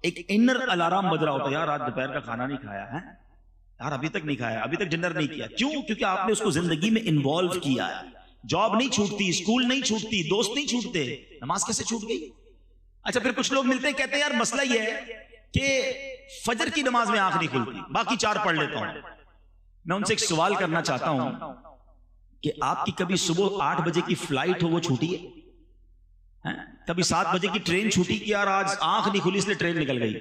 ایک انر الارم بج رہا ہوتا ہے, یار آج دوپہر کا کھانا نہیں کھایا ہے, یار ابھی تک نہیں کھایا, ابھی تک ڈنر نہیں کیا. کیوں؟ کیونکہ آپ نے اس کو زندگی میں انوالو کیا ہے. جاب نہیں چھوٹتی, اسکول نہیں چھوٹتی, دوست نہیں چھوٹتے, نماز کیسے چھوٹ گئی؟ اچھا پھر کچھ لوگ ملتے ہیں کہتے ہیں یار مسئلہ یہ ہے کہ فجر کی نماز میں آنکھ نہیں کھلتی, باقی 4 پڑھ لیتا ہوں. میں ان سے ایک سوال کرنا چاہتا ہوں کہ آپ کی کبھی صبح 8 بجے کی فلائٹ ہو وہ چھوٹی ہے؟ کبھی 7 بجے کی ٹرین چھوٹی کہ یار آج آنکھ نہیں کھلی اس لیے ٹرین نکل گئی؟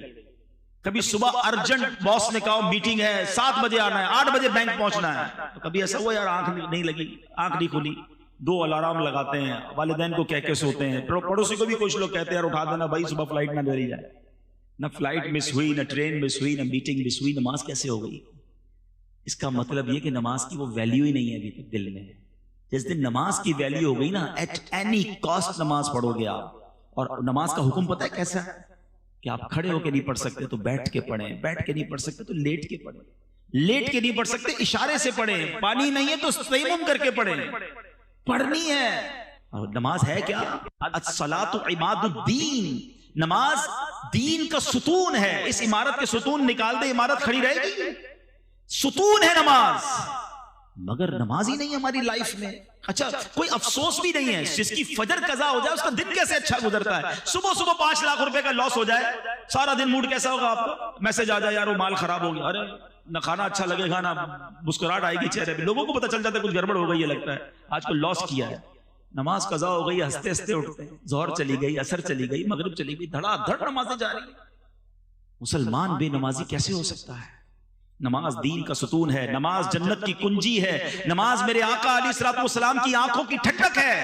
کبھی صبح ارجنٹ باس نے کہا میٹنگ ہے 7 بجے آنا ہے, 8 بجے بینک پہنچنا ہے, تو کبھی ایسا ہوا یار آنکھ نہیں لگی, آنکھ نہیں کھلی؟ 2 الارم لگاتے ہیں, والدین کو کہہ کے سوتے ہیں, پڑوسی کو بھی کچھ لوگ کہتے ہیں یار اٹھا دینا بھائی صبح فلائٹ نہ دے رہی جائے. نہ فلائٹ مس ہوئی, نہ ٹرین مس ہوئی, نہ میٹنگ مس ہوئی, نماز کیسے ہو گئی؟ اس کا مطلب یہ کہ نماز کی وہ ویلیو ہی نہیں ہے ابھی تک دل میں. جس دن نماز کی ویلیو ہو گئی نا, ایٹ اینی کاسٹ نماز پڑھو گے آپ. اور نماز کا حکم پتہ ہے کیسا ہے کہ آپ کھڑے ہو کے نہیں پڑھ سکتے تو بیٹھ کے پڑھیں, بیٹھ کے نہیں پڑھ سکتے تو لیٹ کے پڑھیں. لیٹ کے نہیں پڑھ سکتے، اشارے سے پڑھیں، پانی نہیں ہے تو تیمم کر کے پڑھیں، پڑھنی ہے۔ اور نماز ہے کیا؟ الصلاۃ عماد الدین، نماز دین کا ستون ہے۔ اس عمارت کے ستون نکال دے، عمارت کھڑی رہے گی؟ ستون ہے نماز، مگر نماز ہی نہیں ہماری لائف میں۔ اچھا کوئی افسوس بھی نہیں ہے جس کی فجر قضا ہو جائے اس کا دن کیسے اچھا گزرتا ہے؟ صبح صبح 5 لاکھ روپے کا لاس ہو جائے، سارا دن موڈ کیسا ہوگا آپ کا؟ میسج آ جائے یار وہ مال خراب ہو گیا، ارے نہ کھانا اچھا لگے گا، نہ مسکراہٹ آئے گی چہرے پہ، لوگوں کو پتہ چل جاتا ہے کچھ گڑبڑ ہو گئی ہے، لگتا ہے آج کو لاس کیا ہے۔ نماز قضا ہو گئی، ہنستے ہنستے اٹھتے ہیں، ظہر چلی گئی، عصر چلی گئی، مغرب چلی گئی، دھڑا دھڑ نمازیں جا رہی ہیں۔ مسلمان بے نمازی کیسے ہو سکتا ہے؟ نماز دین کا ستون ہے، نماز جنت کی کنجی ہے، نماز میرے آقا علیہ الصلوۃ والسلام کی آنکھوں کی ٹھنڈک ہے۔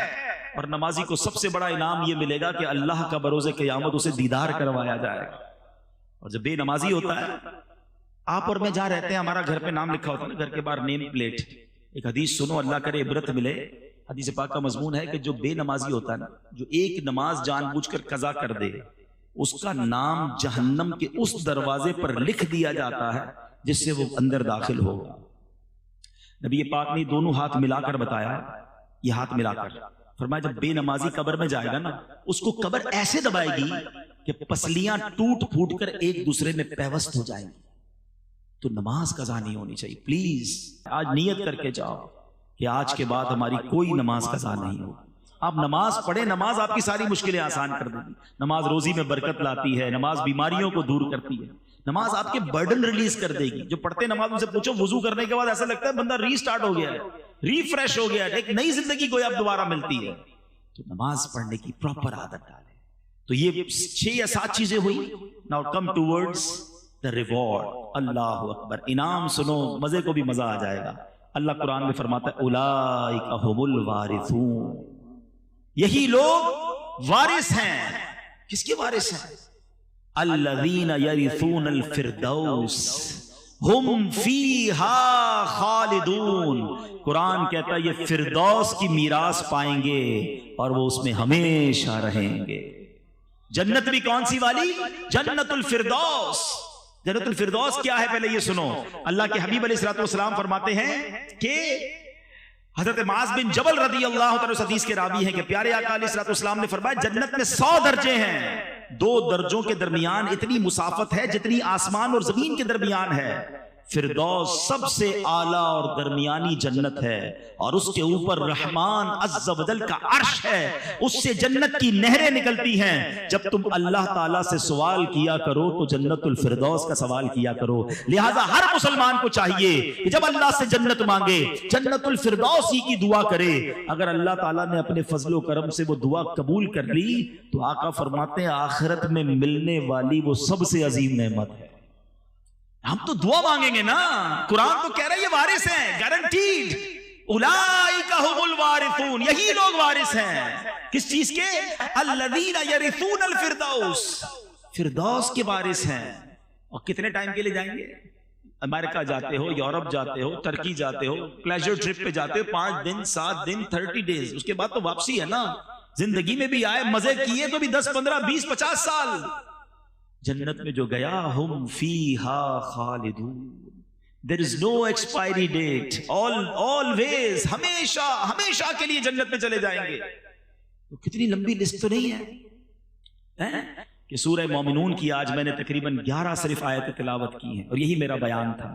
اور نمازی کو سب سے بڑا انعام یہ ملے گا کہ اللہ کا بروز قیامت اسے دیدار کروایا جائے گا۔ اور جب بے نمازی ہوتا ہے، آپ اور میں جہاں رہتے ہیں ہمارا گھر پہ نام لکھا ہوتا ہے، گھر کے باہر نیم پلیٹ، ایک حدیث سنو اللہ کرے عبرت ملے۔ حدیث پاک کا مضمون ہے کہ جو بے نمازی ہوتا ہے نا، جو ایک نماز جان بوجھ کر قضا کر دے، اس کا نام جہنم کے اس دروازے پر لکھ دیا جاتا ہے جس سے وہ اندر داخل ہوگا۔ نبی پاک نے دونوں ہاتھ ملا کر بتایا، یہ ہاتھ ملا کر فرمایا جب بے نمازی قبر میں جائے گا نا، اس کو قبر ایسے دبائے گی کہ پسلیاں ٹوٹ پھوٹ کر ایک دوسرے میں پیوست ہو جائیں گی۔ تو نماز قضا نہیں ہونی چاہیے، پلیز آج نیت کر کے جاؤ کہ آج کے بعد ہماری کوئی نماز قضا نہیں ہوگی۔ آپ نماز پڑھیں، نماز آپ کی ساری مشکلیں آسان کر دے گی، نماز روزی میں برکت لاتی ہے، نماز بیماریوں کو دور کرتی ہے، نماز آپ کے برڈن ریلیز کر دے گی۔ جو پڑھتے نماز ان سے پوچھو وضو کرنے کے بعد ایسا لگتا ہے بندہ ری سٹارٹ ہو گیا ہے، ریفریش ہو گیا ہے، ایک نئی زندگی کو اب دوبارہ ملتی ہے۔ تو نماز پڑھنے کی پراپر عادت ڈالیں۔ تو یہ 6 یا 7 چیزیں ہوئی۔ Now come towards the reward. اللہ اکبر، انعام سنو، مزے کو بھی مزہ آ جائے گا۔ اللہ قرآن میں فرماتا ہے اولئک ھم الوارثون، یہی لوگ وارث ہیں۔ کس کے وارث ہیں؟ الذین یرثون الفردوس ہم فیہا خالدون۔ قرآن کہتا ہے یہ فردوس کی میراث پائیں گے اور وہ اس میں ہمیشہ رہیں گے۔ جنت بھی کون سی والی؟ جنت الفردوس۔ جنت الفردوس کیا ہے پہلے یہ سنو۔ اللہ کے حبیب علیہ الصلوۃ والسلام فرماتے ہیں کہ حضرت معاذ بن جبل رضی اللہ تعالیٰ اس حدیث کے راوی ہیں کہ پیارے آقا علیہ الصلوۃ والسلام نے فرمایا جنت میں 100 درجے ہیں، 2 درجوں کے درمیان اتنی مسافت ہے جتنی آسمان اور زمین کے درمیان ہے۔ فردوس سب سے اعلیٰ اور درمیانی جنت ہے، اور اس کے اوپر رحمان عز و جل کا عرش ہے، اس سے جنت کی نہریں نکلتی ہیں۔ جب تم اللہ تعالیٰ سے سوال کیا کرو تو جنت الفردوس کا سوال کیا کرو۔ لہٰذا ہر مسلمان کو چاہیے کہ جب اللہ سے جنت مانگے جنت الفردوس ہی کی دعا کرے۔ اگر اللہ تعالیٰ نے اپنے فضل و کرم سے وہ دعا قبول کر لی تو آقا فرماتے ہیں آخرت میں ملنے والی وہ سب سے عظیم نعمت ہے۔ ہم تو دعا مانگیں گے نا، قرآن تو کہہ رہا ہے یہ وارث ہیں، گارنٹیڈ۔ اولئک ھم الوارثون، یہی لوگ وارث ہیں۔ کس چیز کے؟ الذین یرثون الفردوس، فردوس کے وارث ہیں۔ اور کتنے ٹائم کے لیے جائیں گے؟ امریکہ جاتے ہو، یورپ جاتے ہو، ترکی جاتے ہو، پلیجر ٹرپ پہ جاتے ہو، 5 دن 7 دن 30 ڈیز، اس کے بعد تو واپسی ہے نا۔ زندگی میں بھی آئے، مزے کیے تو بھی 10 15 20 50 سال۔ جنت میں جو گیا ہم فیہا خالدون، there is no expiry date، always، ہمیشہ ہمیشہ کے لیے جنت میں چلے جائیں گے۔ تو کتنی لمبی لسٹ تو نہیں ہے کہ سورہ مومنون کی آج میں نے تقریباً 11 صرف آیت تلاوت کی ہیں، اور یہی میرا بیان تھا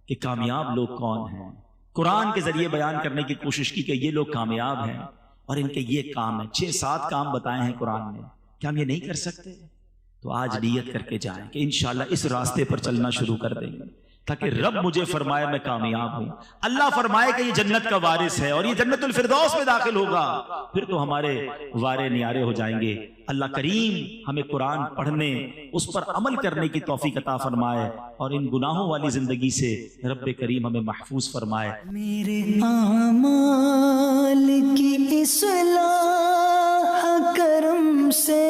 کہ کامیاب لوگ کون ہیں۔ قرآن کے ذریعے بیان کرنے کی کوشش کی کہ یہ لوگ کامیاب ہیں اور ان کے یہ کام ہیں، 6-7 کام بتائے ہیں قرآن نے۔ کیا ہم یہ نہیں کر سکتے؟ تو آج نیت کر کے جائیں کہ انشاءاللہ اس راستے پر چلنا شروع کر دیں گے تاکہ رب مجھے فرمائے میں کامیاب ہوں، اللہ فرمائے کہ یہ جنت کا وارث ہے اور یہ جنت الفردوس میں داخل ہوگا، پھر تو ہمارے وارے نیارے ہو جائیں گے۔ اللہ کریم ہمیں قرآن پڑھنے، اس پر عمل کرنے کی توفیق عطا فرمائے، اور ان گناہوں والی زندگی سے رب کریم ہمیں محفوظ فرمائے۔ میرے اعمال کی اصلاح کرم سے